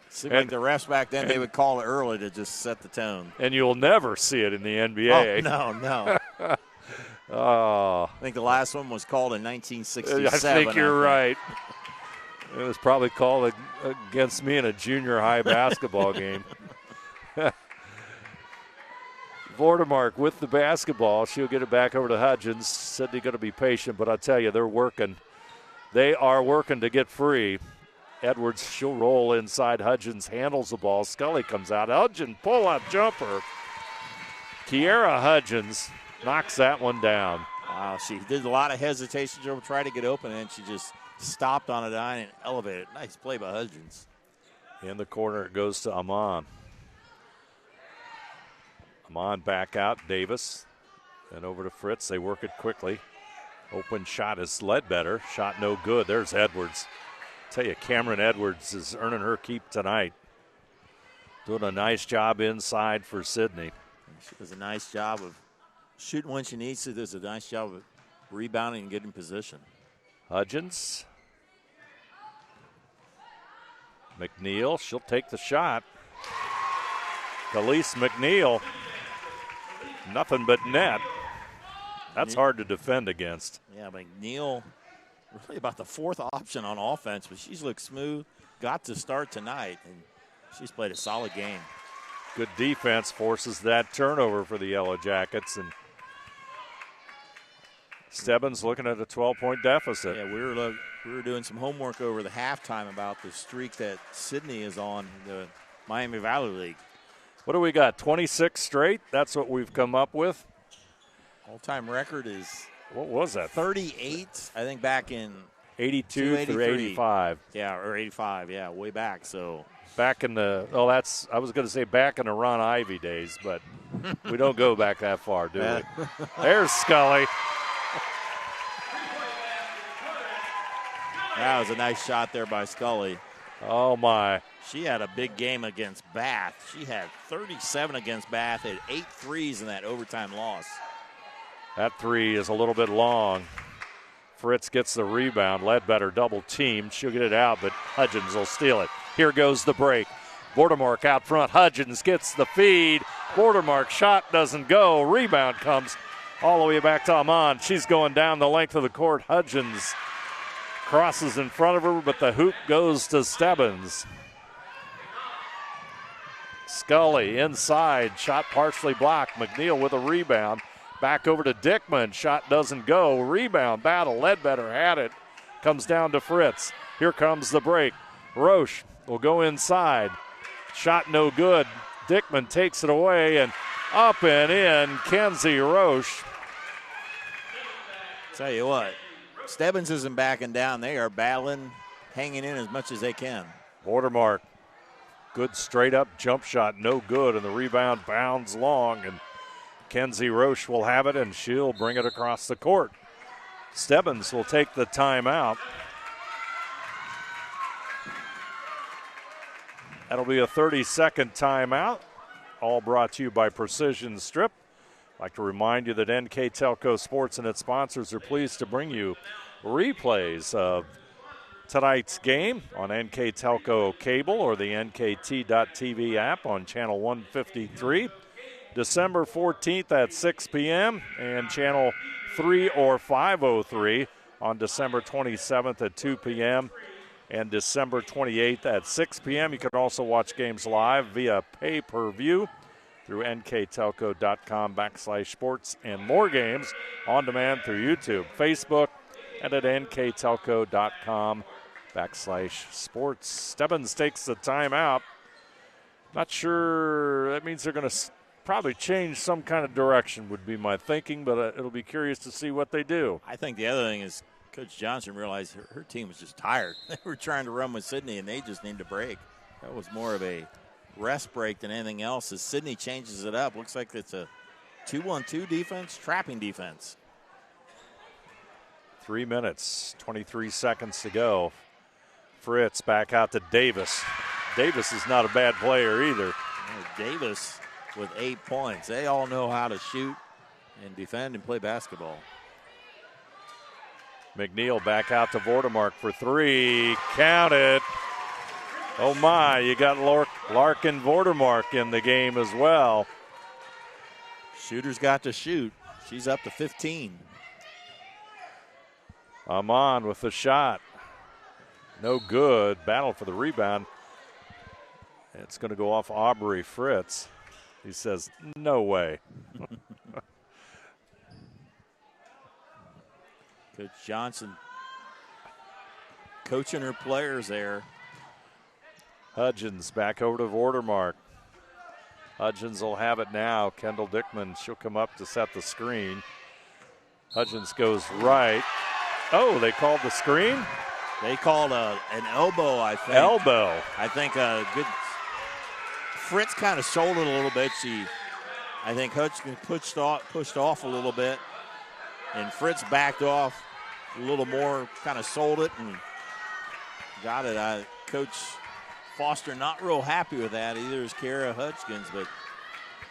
Seemed like the refs back then, they would call it early to just set the tone. And you'll never see it in the NBA. Oh, no. Oh. I think the last one was called in 1967. I think you're right. It was probably called against me in a junior high basketball game. Vortimark with the basketball. She'll get it back over to Hudgens. Sidney going to be patient, but I tell you, they're working. They are working to get free. Edwards, she'll roll inside. Hudgens handles the ball. Scully comes out. Hudgens, pull-up jumper. Kiera Hudgens knocks that one down. Wow, she did a lot of hesitation to try to get open, and she just stopped on a dime and elevated. Nice play by Hudgens. In the corner, it goes to Amon. Amon back out. Davis. And over to Fritz. They work it quickly. Open shot is Ledbetter. Shot no good. There's Edwards. Tell you, Cameron Edwards is earning her keep tonight. Doing a nice job inside for Sidney. She does a nice job of shooting when she needs to. Does a nice job of rebounding and getting position. Hudgens. McNeil, she'll take the shot. Khalees McNeil, nothing but net. That's hard to defend against. Yeah, McNeil, really about the fourth option on offense, but she's looked smooth, got to start tonight, and she's played a solid game. Good defense forces that turnover for the Yellow Jackets, and Stebbins looking at a 12-point deficit. Yeah, we were doing some homework over the halftime about the streak that Sidney is on, the Miami Valley League. What do we got, 26 straight? That's what we've come up with. All-time record is, what was that? 38, I think back in 82 through 85. Yeah, or 85, yeah, way back. So back in the, I was going to say back in the Ron Ivy days, but we don't go back that far, do we? There's Scully. That was a nice shot there by Scully. Oh, my. She had a big game against Bath. She had 37 against Bath, had 8 threes in that overtime loss. That three is a little bit long. Fritz gets the rebound. Ledbetter double teamed. She'll get it out, but Hudgens will steal it. Here goes the break. Vordermark out front. Hudgens gets the feed. Vordermark shot doesn't go. Rebound comes all the way back to Amon. She's going down the length of the court. Hudgens crosses in front of her, but the hoop goes to Stebbins. Scully inside. Shot partially blocked. McNeil with a rebound. Back over to Dickman. Shot doesn't go. Rebound battle. Ledbetter had it. Comes down to Fritz. Here comes the break. Roche will go inside. Shot no good. Dickman takes it away and up and in. Kenzie Roche. Tell you what, Stebbins isn't backing down. They are battling, hanging in as much as they can. Vordermark. Good straight up jump shot. No good. And the rebound bounds long. And Kenzie Roche will have it, and she'll bring it across the court. Stebbins will take the timeout. That'll be a 30-second timeout, all brought to you by Precision Strip. I'd like to remind you that NK Telco Sports and its sponsors are pleased to bring you replays of tonight's game on NK Telco Cable or the NKT.TV app on Channel 153. December 14th at 6 p.m. and Channel 3 or 503 on December 27th at 2 p.m. and December 28th at 6 p.m. You can also watch games live via pay-per-view through nktelco.com/sports and more games on demand through YouTube, Facebook, and at nktelco.com/sports. Stebbins takes the timeout. Not sure, that means they're going to probably change some kind of direction would be my thinking, but it'll be curious to see what they do. I think the other thing is Coach Johnson realized her team was just tired. They were trying to run with Sidney, and they just needed a break. That was more of a rest break than anything else as Sidney changes it up. Looks like it's a 2-1-2 defense, trapping defense. 3 minutes, 23 seconds to go. Fritz back out to Davis. Davis is not a bad player either. Davis with 8 points. They all know how to shoot and defend and play basketball. McNeil back out to Vordermark for three. Count it. Oh, my. You got Larkin Vordermark in the game as well. Shooter's got to shoot. She's up to 15. Amon with the shot. No good. Battle for the rebound. It's going to go off Aubrey Fritz. He says, no way. Coach Johnson coaching her players there. Hudgens back over to Vordermark. Hudgens will have it now. Kendall Dickman, she'll come up to set the screen. Hudgens goes right. Oh, they called the screen? They called an elbow, I think. Elbow. I think a good. Fritz kind of sold it a little bit. I think Hudgens pushed off a little bit, and Fritz backed off a little more, kind of sold it and got it. Coach Foster not real happy with that. Either is Kara Hudgens, but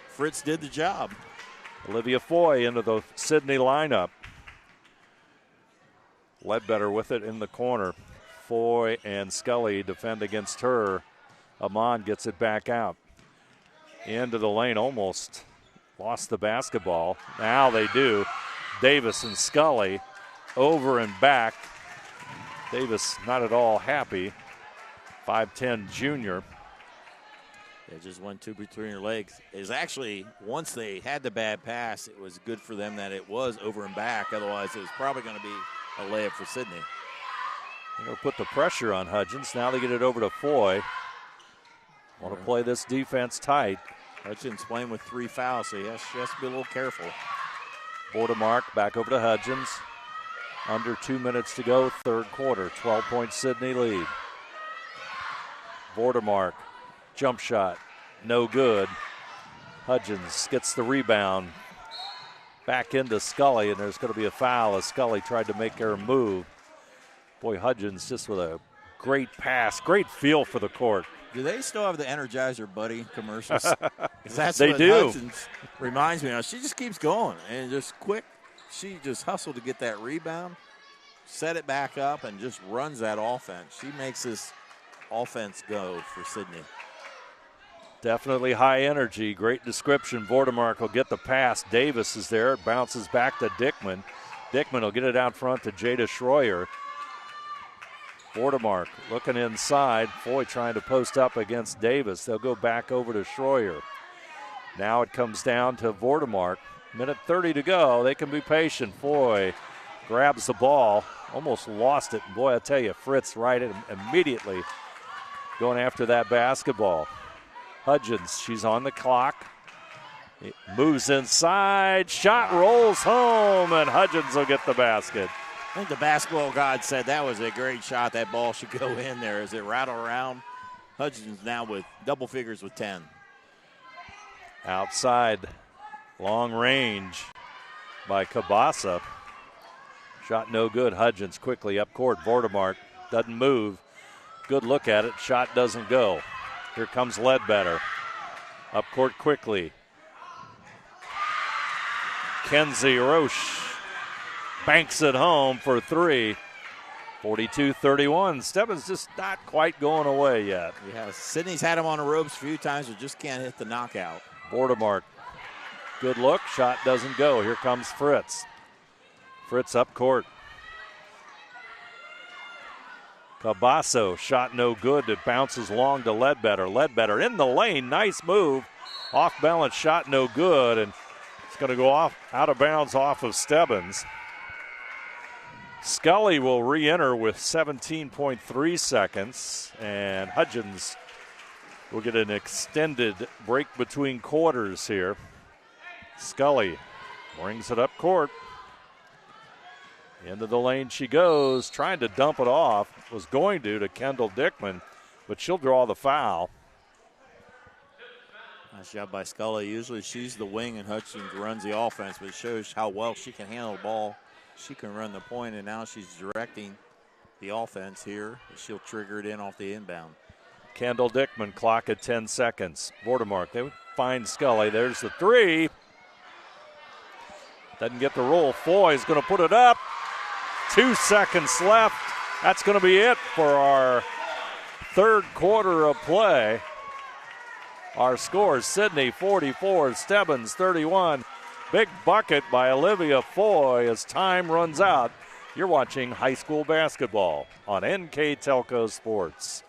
Fritz did the job. Olivia Foy into the Sidney lineup. Ledbetter with it in the corner. Foy and Scully defend against her. Amon gets it back out. Into the lane, almost lost the basketball. Now they do. Davis and Scully over and back. Davis not at all happy. 5'10 junior. They just went 2 between her legs. Is actually, once they had the bad pass, it was good for them that it was over and back. Otherwise, it was probably going to be a layup for Sidney. They're going to put the pressure on Hudgens. Now they get it over to Foy. Want to play this defense tight. Hudgens playing with 3 fouls, so she has to be a little careful. Bordemark back over to Hudgens. Under 2 minutes to go, third quarter. 12-point Sidney lead. Bordemark, jump shot, no good. Hudgens gets the rebound. Back into Scully, and there's going to be a foul as Scully tried to make her move. Boy, Hudgens just with a great pass, great feel for the court. Do they still have the Energizer Buddy commercials? That's they what do. Hudgens reminds me of. She just keeps going and just quick. She just hustled to get that rebound, set it back up, and just runs that offense. She makes this offense go for Sidney. Definitely high energy. Great description. Vordemark will get the pass. Davis is there. It bounces back to Dickman. Dickman will get it out front to Jada Schroyer. Vordemark looking inside. Foy trying to post up against Davis. They'll go back over to Schroyer. Now it comes down to Vordemark. Minute 30 to go. They can be patient. Foy grabs the ball. Almost lost it. And boy, I tell you, Fritz right immediately going after that basketball. Hudgens, she's on the clock. It moves inside. Shot rolls home, and Hudgens will get the basket. I think the basketball god said that was a great shot. That ball should go in there as it rattled around. Hudgens now with double figures with 10. Outside, long range by Cabasa. Shot no good. Hudgens quickly up court. Vordemark doesn't move. Good look at it. Shot doesn't go. Here comes Ledbetter. Up court quickly. Kenzie Roche banks it home for 3. 42-31. Stebbins just not quite going away yet. Yeah, Sidney's had him on the ropes a few times, but just can't hit the knockout. Bordemark, good look. Shot doesn't go. Here comes Fritz. Fritz up court. Cabasso, shot no good. It bounces long to Ledbetter. Ledbetter in the lane. Nice move. Off balance shot no good. And it's going to go off out of bounds off of Stebbins. Scully will re-enter with 17.3 seconds. And Hudgens will get an extended break between quarters here. Scully brings it up court. Into the lane she goes, trying to dump it off. Was going to Kendall Dickman, but she'll draw the foul. Nice job by Scully. Usually she's the wing and Hudgens runs the offense, but it shows how well she can handle the ball. She can run the point, and now she's directing the offense here. She'll trigger it in off the inbound. Kendall Dickman, clock at 10 seconds. Vordemark, they find Scully. There's the 3. Doesn't get the roll. Foy's going to put it up. 2 seconds left. That's going to be it for our third quarter of play. Our scores: Sidney 44, Stebbins 31. Big bucket by Olivia Foy as time runs out. You're watching high school basketball on NK Telco Sports.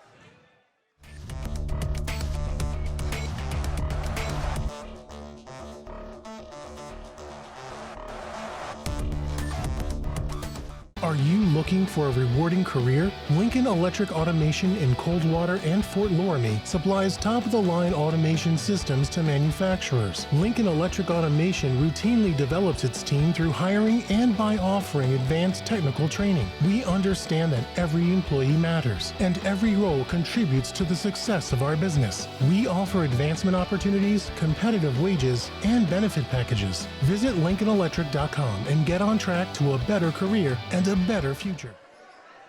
Are you looking for a rewarding career? Lincoln Electric Automation in Coldwater and Fort Loramie supplies top-of-the-line automation systems to manufacturers. Lincoln Electric Automation routinely develops its team through hiring and by offering advanced technical training. We understand that every employee matters, and every role contributes to the success of our business. We offer advancement opportunities, competitive wages, and benefit packages. Visit LincolnElectric.com and get on track to a better career and a better future.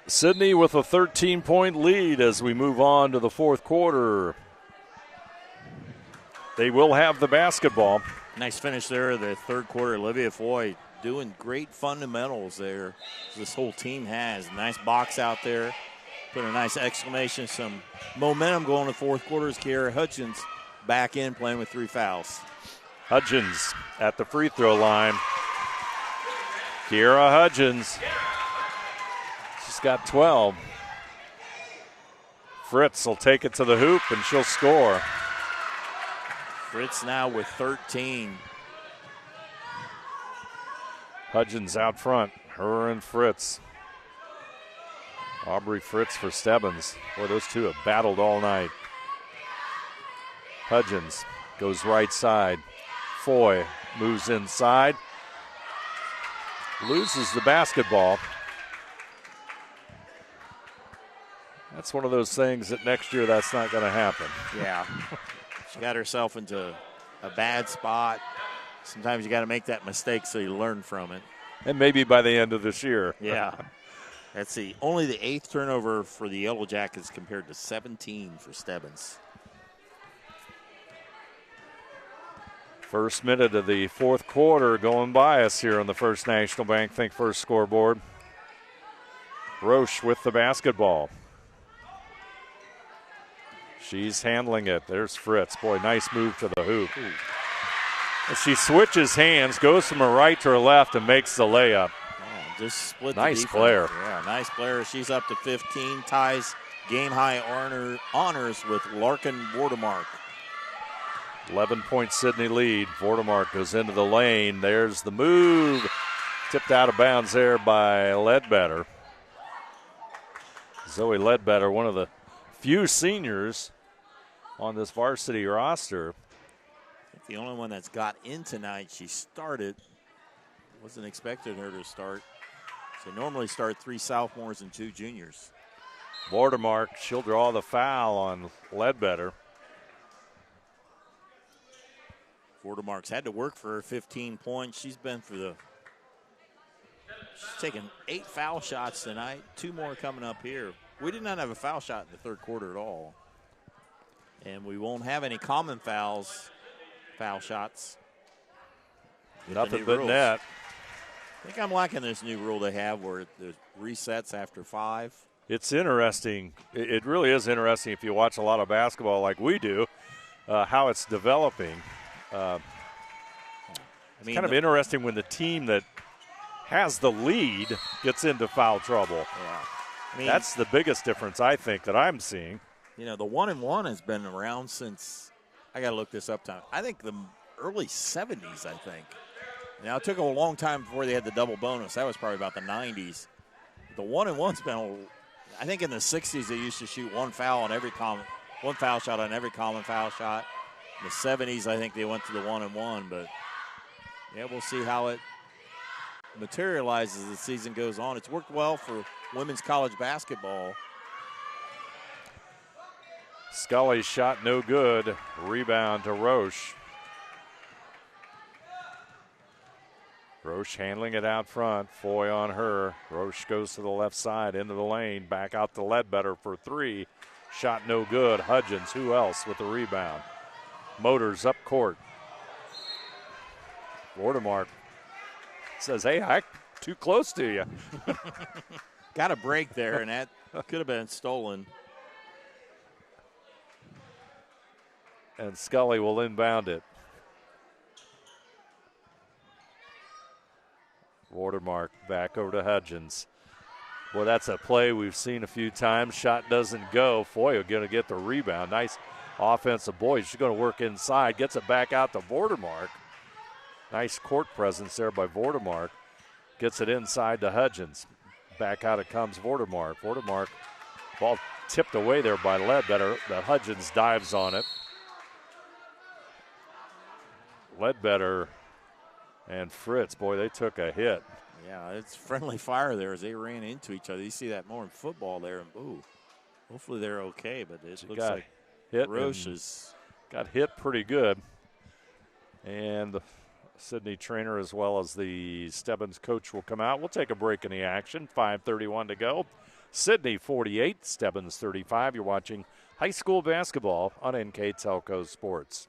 Sidney with a 13-point lead as we move on to the fourth quarter. They will have the basketball. Nice finish there, the third quarter. Olivia Foy doing great fundamentals there. This whole team has. Nice box out there. Put a nice exclamation, some momentum going in the fourth quarter as Kiara Hutchins back in playing with 3 fouls. Hudgens at the free throw line. Kiara Hudgens. She's got 12. Fritz will take it to the hoop and she'll score. Fritz now with 13. Hudgens out front. Her and Fritz. Aubrey Fritz for Stebbins. Boy, those two have battled all night. Hudgens goes right side. Foy moves inside. Loses the basketball. That's one of those things that next year that's not going to happen. Yeah. She got herself into a bad spot. Sometimes you got to make that mistake so you learn from it. And maybe by the end of this year. Yeah. That's only the 8th turnover for the Yellow Jackets compared to 17 for Stebbins. First minute of the fourth quarter going by us here on the First National Bank Think First scoreboard. Roche with the basketball. She's handling it. There's Fritz. Boy, nice move to the hoop. As she switches hands, goes from her right to her left and makes the layup. Just split nice the defense. player. Yeah, nice player. She's up to 15, ties game-high honors with Larkin Vordemark. 11-point Sidney lead. Vordemark goes into the lane. There's the move. Tipped out of bounds there by Ledbetter. Zoe Ledbetter, one of the few seniors on this varsity roster. The only one that's got in tonight. She started. Wasn't expecting her to start. They normally start 3 sophomores and 2 juniors. Vordemark, she'll draw the foul on Ledbetter. Vordemark's had to work for her 15 points. She's taken 8 foul shots tonight. 2 more coming up here. We did not have a foul shot in the third quarter at all. And we won't have any common foul shots. Nothing but net. I think I'm liking this new rule they have where the resets after 5. It's interesting. It really is interesting if you watch a lot of basketball like we do, how it's developing. It's kind of interesting when the team that has the lead gets into foul trouble. Yeah. That's the biggest difference, I think, that I'm seeing. The 1-and-1 has been around since, I got to look this up time, I think the early 70s, I think. Now, it took a long time before they had the double bonus. That was probably about the 90s. The 1-and-1's been, I think in the 60s they used to shoot one foul shot on every common foul shot. In the 70s, I think they went to the 1-and-1. But, yeah, we'll see how it materializes as the season goes on. It's worked well for women's college basketball. Scully's shot no good. Rebound to Roche. Roche handling it out front. Foy on her. Roche goes to the left side, into the lane. Back out to Ledbetter for 3. Shot no good. Hudgens, who else with the rebound? Motors up court. Vordemark says, hey, I'm too close to you. Got a break there, and that could have been stolen. And Scully will inbound it. Vordemark back over to Hudgens. Boy, that's a play we've seen a few times. Shot doesn't go. Foy going to get the rebound. Nice offensive boy. She's going to work inside. Gets it back out to Vordemark. Nice court presence there by Vordemark. Gets it inside to Hudgens. Back out it comes Vordemark. Vordemark, ball tipped away there by Ledbetter. The Hudgens dives on it. Ledbetter and Fritz, boy, they took a hit. Yeah, it's friendly fire there as they ran into each other. You see that more in football there. And, ooh, hopefully they're okay, but it looks like Roche got hit pretty good. And the Sydney trainer as well as the Stebbins coach will come out. We'll take a break in the action. 5:31 to go. Sydney 48, Stebbins 35. You're watching high school basketball on NK Telco Sports.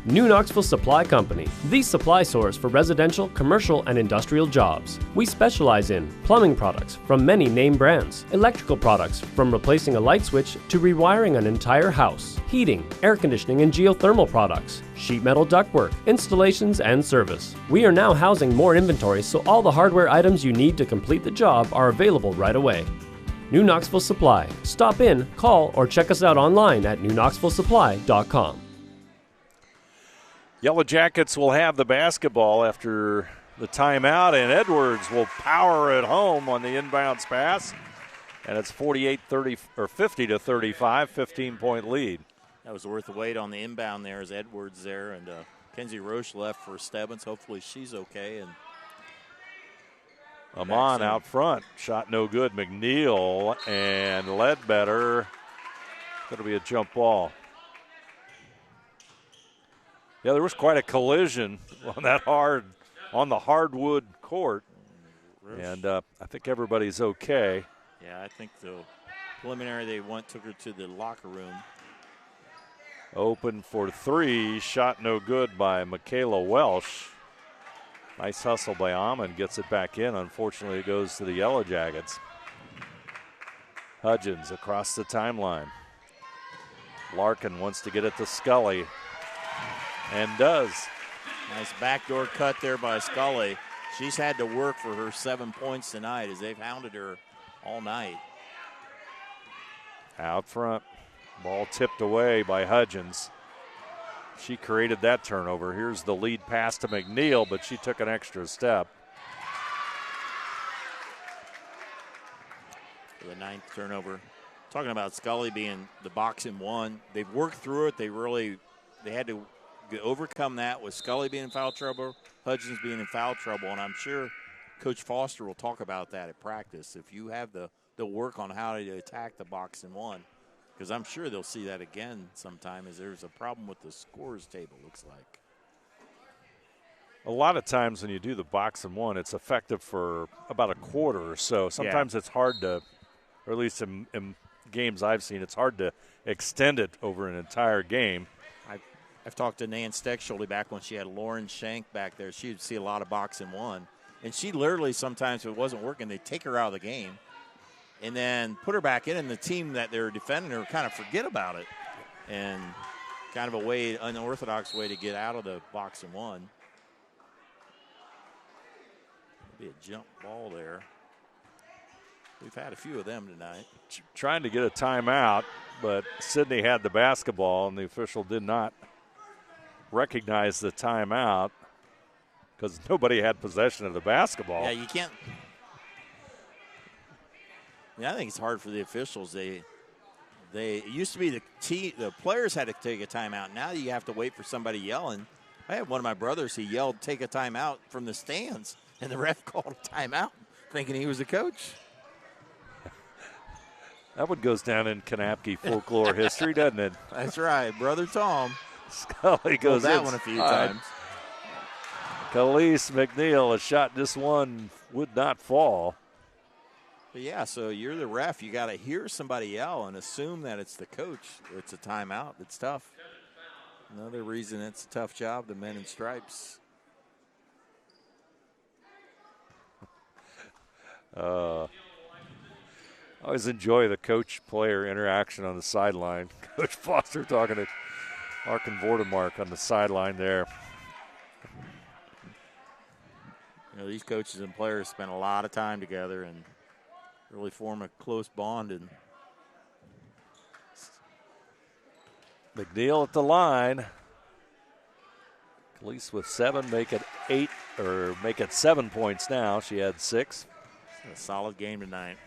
New Knoxville Supply Company, the supply source for residential, commercial, and industrial jobs. We specialize in plumbing products from many name brands, electrical products from replacing a light switch to rewiring an entire house, heating, air conditioning, and geothermal products, sheet metal ductwork, installations, and service. We are now housing more inventory, so all the hardware items you need to complete the job are available right away. New Knoxville Supply. Stop in, call, or check us out online at newknoxvillesupply.com. Yellow Jackets will have the basketball after the timeout, and Edwards will power it home on the inbounds pass. And it's 50-35, 15-point lead. That was worth the wait on the inbound there as Edwards there, and Kenzie Roche left for Stebbins. Hopefully she's okay. And Amon out front, shot no good. McNeil and Ledbetter. Going to be a jump ball. Yeah, there was quite a collision on the hardwood court, and I think everybody's okay. Yeah, I think the preliminary took her to the locker room. Open for three, shot no good by Michaela Welsh. Nice hustle by Amon, gets it back in. Unfortunately, it goes to the Yellow Jackets. Hudgens across the timeline. Larkin wants to get it to Scully. And does. Nice backdoor cut there by Scully. She's had to work for her 7 points tonight as they've hounded her all night. Out front. Ball tipped away by Hudgens. She created that turnover. Here's the lead pass to McNeil, but she took an extra step. For the 9th turnover. Talking about Scully being the box and one. They've worked through it. They had to overcome that with Scully being in foul trouble, Hudgens being in foul trouble, and I'm sure Coach Foster will talk about that at practice. If you have the work on how to attack the box and one, because I'm sure they'll see that again sometime as there's a problem with the scores table, looks like. A lot of times when you do the box and one, it's effective for about a quarter or so. Sometimes it's hard to, or at least in games I've seen, it's hard to extend it over an entire game. I've talked to Nan Steckschulte back when she had Lauren Shank back there. She'd see a lot of box and one. And she literally sometimes, if it wasn't working, they'd take her out of the game and then put her back in, and the team that they're defending her kind of forget about it. And kind of unorthodox way to get out of the box and one. Be a jump ball there. We've had a few of them tonight. Trying to get a timeout, but Sidney had the basketball, and the official did not recognize the timeout because nobody had possession of the basketball. Yeah, you can't. Yeah, I think it's hard for the officials. They it used to be the players had to take a timeout. Now you have to wait for somebody yelling. I had one of my brothers. He yelled, "Take a timeout" from the stands, and the ref called a timeout, thinking he was the coach. That one goes down in Kanapke folklore history, doesn't it? That's right, Brother Tom. Scully goes that one a few times. Khalees McNeil, a shot this one would not fall. But yeah, so you're the ref. You got to hear somebody yell and assume that it's the coach. It's a timeout. It's tough. Another reason it's a tough job, the men in stripes. I always enjoy the coach-player interaction on the sideline. Coach Foster talking to Larkin Vordemark on the sideline there. You know, these coaches and players spend a lot of time together and really form a close bond. And McNeil at the line. Khalees with 7, make it 8, or make it 7 points now. She had 6. It's a solid game tonight.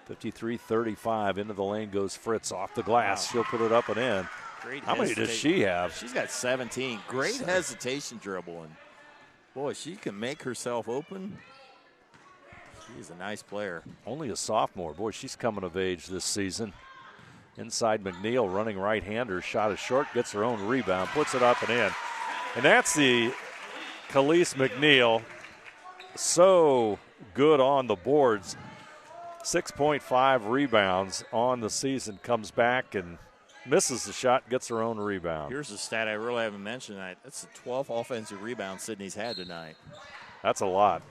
53-35, into the lane goes Fritz off the glass. Wow. She'll put it up and in. Great. How many does she have? She's got 17. Great hesitation dribble. And boy, she can make herself open. She's a nice player. Only a sophomore. Boy, she's coming of age this season. Inside McNeil, running right-hander. Shot is short, gets her own rebound, puts it up and in. And that's the Khalees McNeil. So good on the boards. 6.5 rebounds on the season. Comes back and misses the shot, gets her own rebound. Here's a stat I really haven't mentioned tonight. That's the 12 offensive rebounds Sidney's had tonight. That's a lot.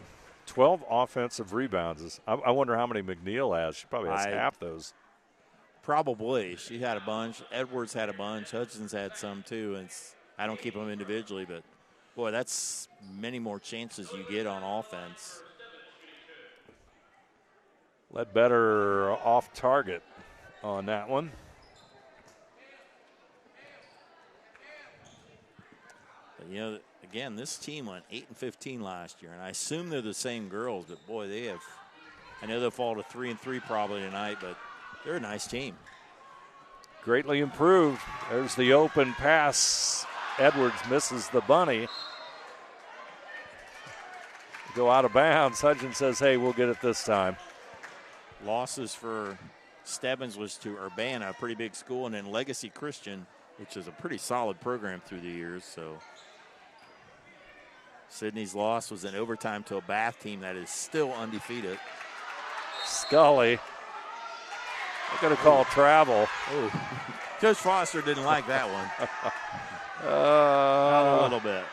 12 offensive rebounds. I wonder how many McNeil has. She probably has half those. Probably. She had a bunch. Edwards had a bunch. Hudson's had some too. And I don't keep them individually, but, boy, that's many more chances you get on offense. Ledbetter off target on that one. But, you know, again, this team went 8-15 last year, and I assume they're the same girls, but, boy, they have – I know they'll fall to 3-3 probably tonight, but they're a nice team. Greatly improved. There's the open pass. Edwards misses the bunny. Go out of bounds. Hudgens says, hey, we'll get it this time. Losses for Stebbins was to Urbana, a pretty big school, and then Legacy Christian, which is a pretty solid program through the years. So Sidney's loss was in overtime to a Bath team that is still undefeated. Scully. They're going to call travel. Oh. Coach Foster didn't like that one. Not a little bit.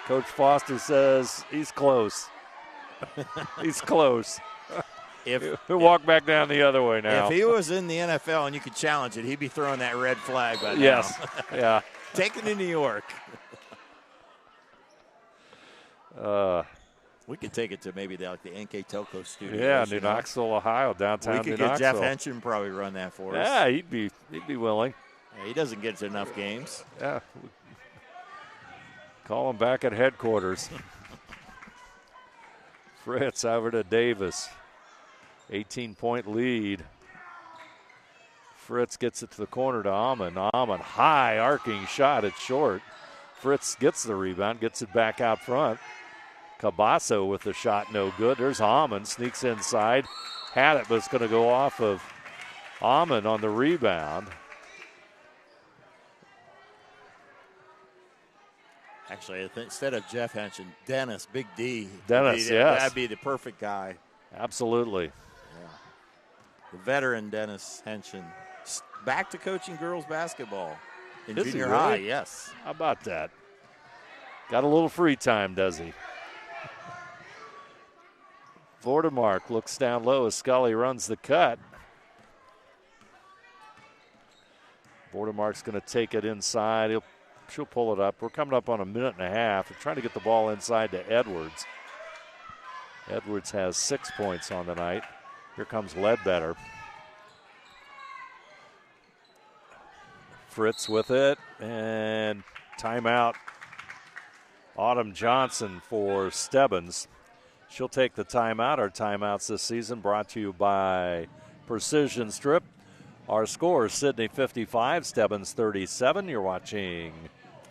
Coach Foster says he's close. He's close. He'll walk back down the other way now. If he was in the NFL and you could challenge it, he'd be throwing that red flag by now. Yes, yeah. Take it to New York. We could take it to maybe the NK Telco studio. Yeah, New Knoxville, Ohio, downtown New Knoxville. We could get Jeff Henson probably run that for us. Yeah, he'd be willing. Yeah, he doesn't get to enough games. Yeah. Call him back at headquarters. Fritz over to Davis. 18-point lead. Fritz gets it to the corner to Amon. Amon, high arcing shot. It's short. Fritz gets the rebound, gets it back out front. Cabasso with the shot, no good. There's Amon, sneaks inside. Had it, but it's going to go off of Amon on the rebound. Actually, I think instead of Jeff Henson, Dennis, Big D. Dennis, yes. That'd be the perfect guy. Absolutely. Yeah. The veteran Dennis Henson. Back to coaching girls basketball in junior high, yes. How about that? Got a little free time, does he? Vordemark looks down low as Scully runs the cut. Vordemark's going to take it inside. She'll pull it up. We're coming up on a minute and a half. We're trying to get the ball inside to Edwards. Edwards has 6 points on the night. Here comes Ledbetter. Fritz with it, and timeout. Autumn Johnson for Stebbins. She'll take the timeout. Our timeouts this season brought to you by Precision Strip. Our score is Sidney 55, Stebbins 37. You're watching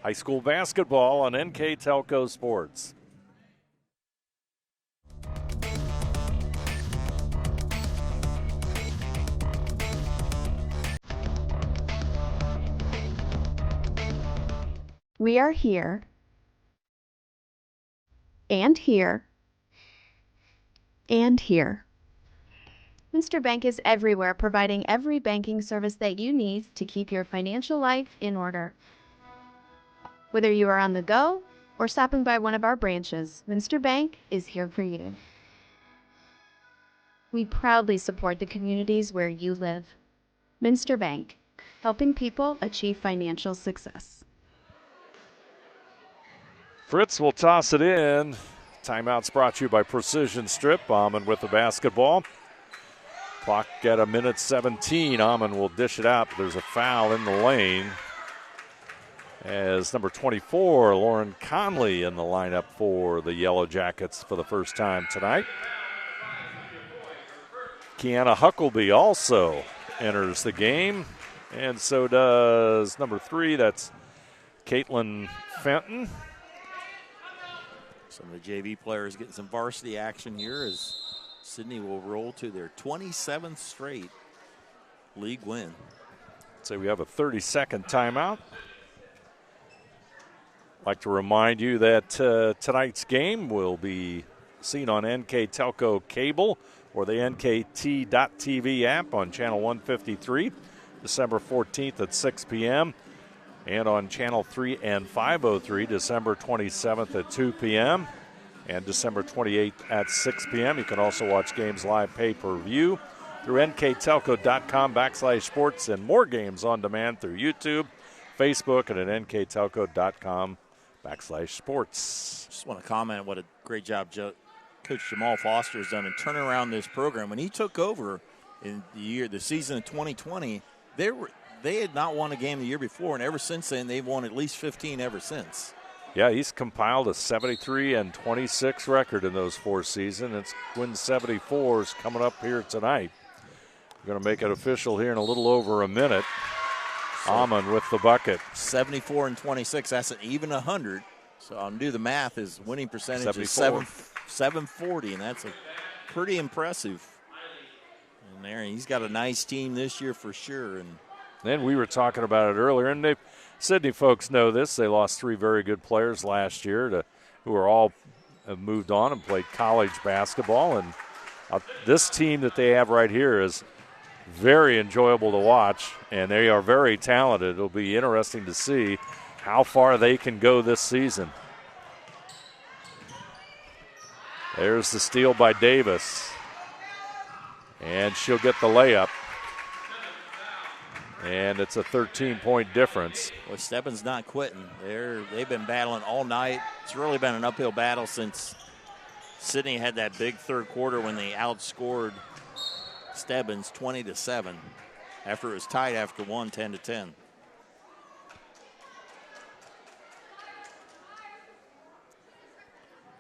high school basketball on NK Telco Sports. We are here and here and here. Mr. Bank is everywhere, providing every banking service that you need to keep your financial life in order. Whether you are on the go or stopping by one of our branches, Mr. Bank is here for you. We proudly support the communities where you live. Minster Bank, helping people achieve financial success. Fritz will toss it in. Timeout's brought to you by Precision Strip. Amon with the basketball. Clock at 1:17. Amon will dish it out. There's a foul in the lane as number 24, Lauren Conley, in the lineup for the Yellow Jackets for the first time tonight. Kiana Huckleby also enters the game, and so does number 3. That's Caitlin Fenton. Some of the JV players getting some varsity action here as Sidney will roll to their 27th straight league win. So we have a 30-second timeout. I'd like to remind you that tonight's game will be seen on NK Telco Cable or the NKT.TV app on Channel 153, December 14th at 6 p.m., and on Channel 3 and 503, December 27th at 2 p.m., and December 28th at 6 p.m. You can also watch games live pay-per-view through nktelco.com/sports and more games on demand through YouTube, Facebook, and at nktelco.com/sports. Just want to comment what a great job Coach Jamal Foster has done in turning around this program. When he took over in the season of 2020, they had not won a game the year before, and ever since then they've won at least 15 ever since. Yeah, he's compiled a 73-26 record in those 4 seasons. It's win 74s coming up here tonight. We're going to make it official here in a little over a minute. Amon with the bucket. 74-26, that's an even 100. So I'll do the math. His winning percentage is 740, and that's a pretty impressive. And there, he's got a nice team this year for sure. And then we were talking about it earlier, and Sidney folks know this. They lost 3 very good players last year who are all have moved on and played college basketball. And this team that they have right here is very enjoyable to watch, and they are very talented. It'll be interesting to see how far they can go this season. There's the steal by Davis, and she'll get the layup. And it's a 13-point difference. Well, Stebbins not quitting. They've been battling all night. It's really been an uphill battle since Sidney had that big third quarter when they outscored Stebbins 20-7 after it was tied after 1, 10-10. It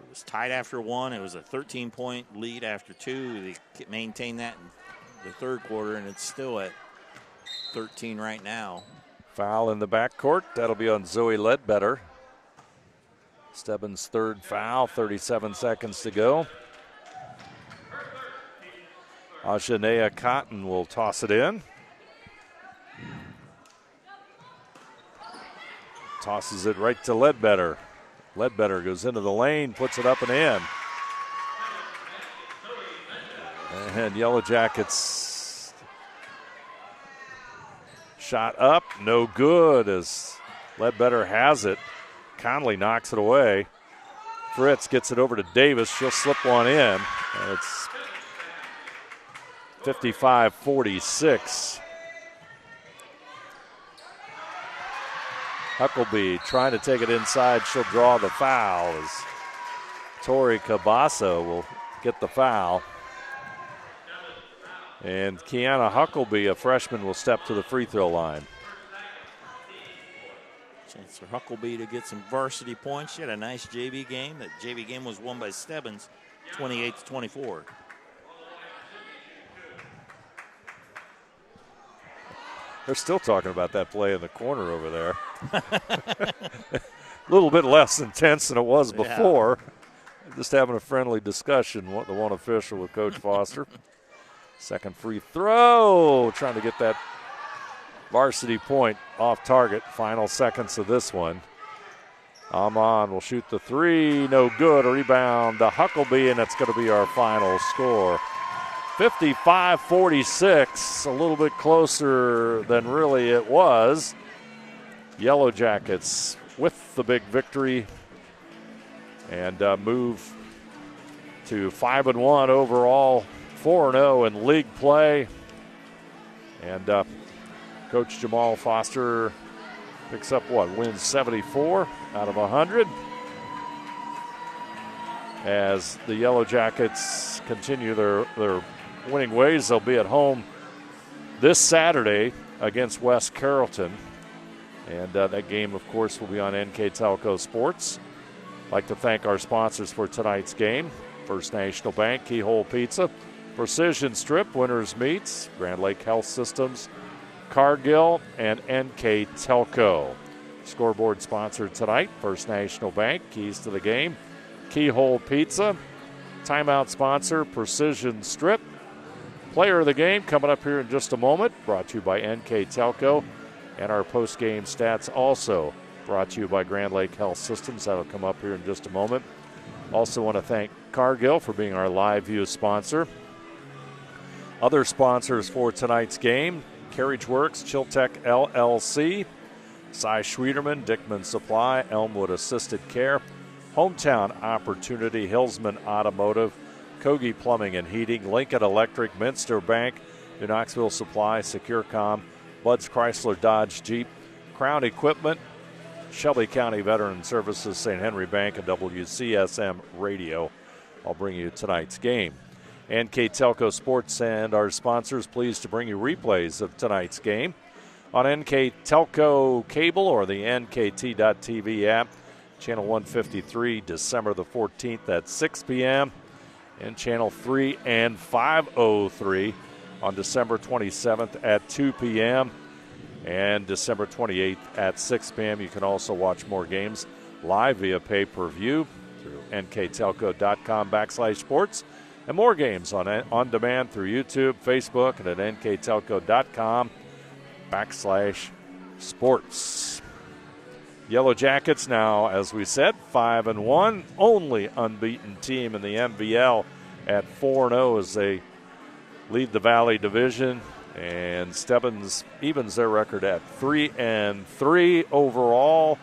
was tied after 1. It was a 13-point lead after 2. They maintained that in the third quarter, and it's still at 13 right now. Foul in the backcourt. That'll be on Zoe Ledbetter. Stebbins' third foul, 37 seconds to go. Ajanea Cotton will toss it in. Tosses it right to Ledbetter. Ledbetter goes into the lane, puts it up and in. And Yellow Jackets shot up, no good as Ledbetter has it. Conley knocks it away. Fritz gets it over to Davis. She'll slip one in. And it's 55-46. Huckleby trying to take it inside. She'll draw the foul as Tori Cabasso will get the foul. And Kiana Huckleby, a freshman, will step to the free throw line. Chance for Huckleby to get some varsity points. She had a nice JV game. That JV game was won by Stebbins, 28-24. They're still talking about that play in the corner over there. A little bit less intense than it was before. Yeah. Just having a friendly discussion, the one official with Coach Foster. Second free throw, trying to get that varsity point off target. Final seconds of this one. Amon will shoot the three, no good. A rebound to Huckleby, and that's going to be our final score. 55-46, a little bit closer than really it was. Yellow Jackets with the big victory and move to 5-1 overall, 4-0 in league play. And Coach Jamal Foster picks up wins 74 out of 100. As the Yellow Jackets continue their winning ways, they'll be at home this Saturday against West Carrollton. And that game, of course, will be on NK Telco Sports. I'd like to thank our sponsors for tonight's game. First National Bank, Keyhole Pizza, Precision Strip, Winners Meats, Grand Lake Health Systems, Cargill, and NK Telco. Scoreboard sponsored tonight, First National Bank, Keys to the Game, Keyhole Pizza. Timeout sponsor, Precision Strip. Player of the game coming up here in just a moment, brought to you by NK Telco. And our post-game stats also brought to you by Grand Lake Health Systems. That'll come up here in just a moment. Also want to thank Cargill for being our live view sponsor. Other sponsors for tonight's game, Carriage Works, Chiltech LLC, Cy Schwederman, Dickman Supply, Elmwood Assisted Care, Hometown Opportunity, Hillsman Automotive, Kogi Plumbing and Heating, Lincoln Electric, Minster Bank, New Knoxville Supply, SecureCom, Bud's Chrysler Dodge Jeep, Crown Equipment, Shelby County Veteran Services, St. Henry Bank, and WCSM Radio. I'll bring you tonight's game. NK Telco Sports and our sponsors pleased to bring you replays of tonight's game on NK Telco Cable or the NKT.TV app. Channel 153, December the 14th at 6 p.m. and Channel 3 and 503 on December 27th at 2 p.m. and December 28th at 6 p.m. You can also watch more games live via pay-per-view through nktelco.com/sports and more games on demand through YouTube, Facebook, and at nktelco.com/sports. Yellow Jackets now, as we said, 5-1, only unbeaten team in the MVL at 4-0 as they lead the Valley Division. And Stebbins evens their record at 3-3 overall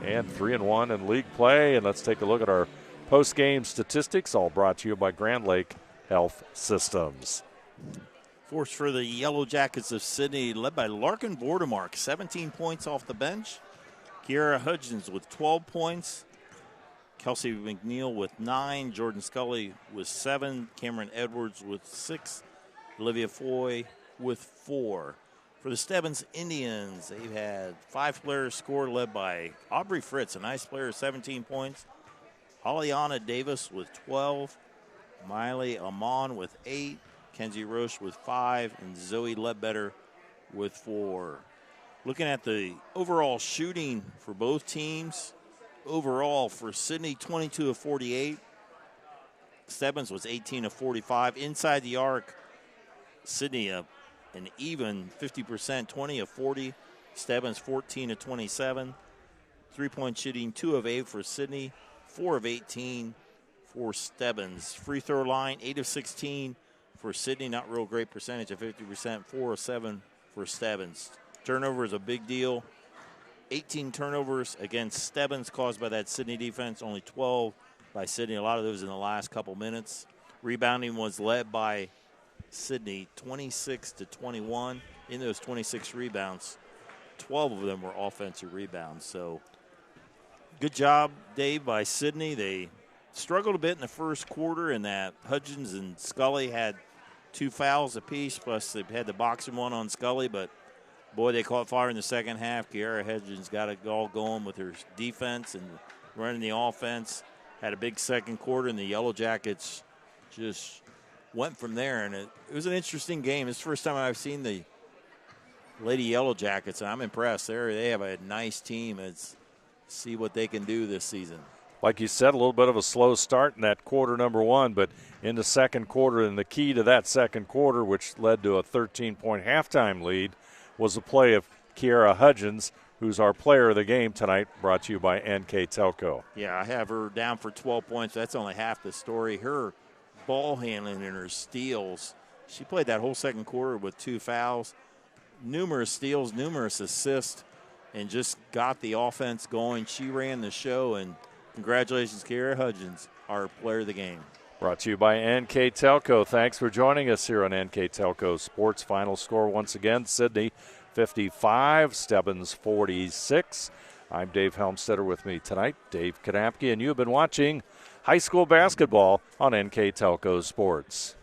and 3-1 in league play. And let's take a look at our post-game statistics, all brought to you by Grand Lake Health Systems. Force for the Yellow Jackets of Sidney, led by Larkin Vordemark, 17 points off the bench. Kiara Hudgens with 12 points. Kelsey McNeil with 9. Jordan Scully with 7. Cameron Edwards with 6. Olivia Foy with 4. For the Stebbins Indians, they've had 5 players score, led by Aubrey Fritz, a nice player, 17 points. Hollyana Davis with 12. Miley Amon with 8. Kenzie Roche with 5. And Zoe Ledbetter with 4. Looking at the overall shooting for both teams, overall for Sidney, 22 of 48. Stebbins was 18 of 45. Inside the arc, Sidney an even 50%, 20 of 40. Stebbins 14 of 27. 3-point shooting, 2 of 8 for Sidney, 4 of 18 for Stebbins. Free throw line, 8 of 16 for Sidney, not real great percentage of 50%, 4 of 7 for Stebbins. Turnover is a big deal. 18 turnovers against Stebbins caused by that Sidney defense, only 12 by Sidney. A lot of those in the last couple minutes. Rebounding was led by Sidney, 26 to 21. In those 26 rebounds, 12 of them were offensive rebounds. So good job, Dave, by Sidney. They struggled a bit in the first quarter in that Hudgens and Scully had 2 fouls apiece, plus they had the boxing one on Scully, but boy, they caught fire in the second half. Kiara Hudgens got it all going with her defense and running the offense. Had a big second quarter, and the Yellow Jackets just went from there. And it was an interesting game. It's the first time I've seen the Lady Yellow Jackets, and I'm impressed. They have a nice team. Let's see what they can do this season. Like you said, a little bit of a slow start in that quarter number one, but in the second quarter, and the key to that second quarter, which led to a 13-point halftime lead, was a play of Kiara Hudgens, who's our player of the game tonight, brought to you by NK Telco. Yeah, I have her down for 12 points. That's only half the story. Her ball handling and her steals, she played that whole second quarter with 2 fouls, numerous steals, numerous assists, and just got the offense going. She ran the show, and congratulations, Kiara Hudgens, our player of the game. Brought to you by NK Telco. Thanks for joining us here on NK Telco Sports. Final score once again, Sidney 55, Stebbins 46. I'm Dave Helmstetter. With me tonight, Dave Kanapke, and you have been watching high school basketball on NK Telco Sports.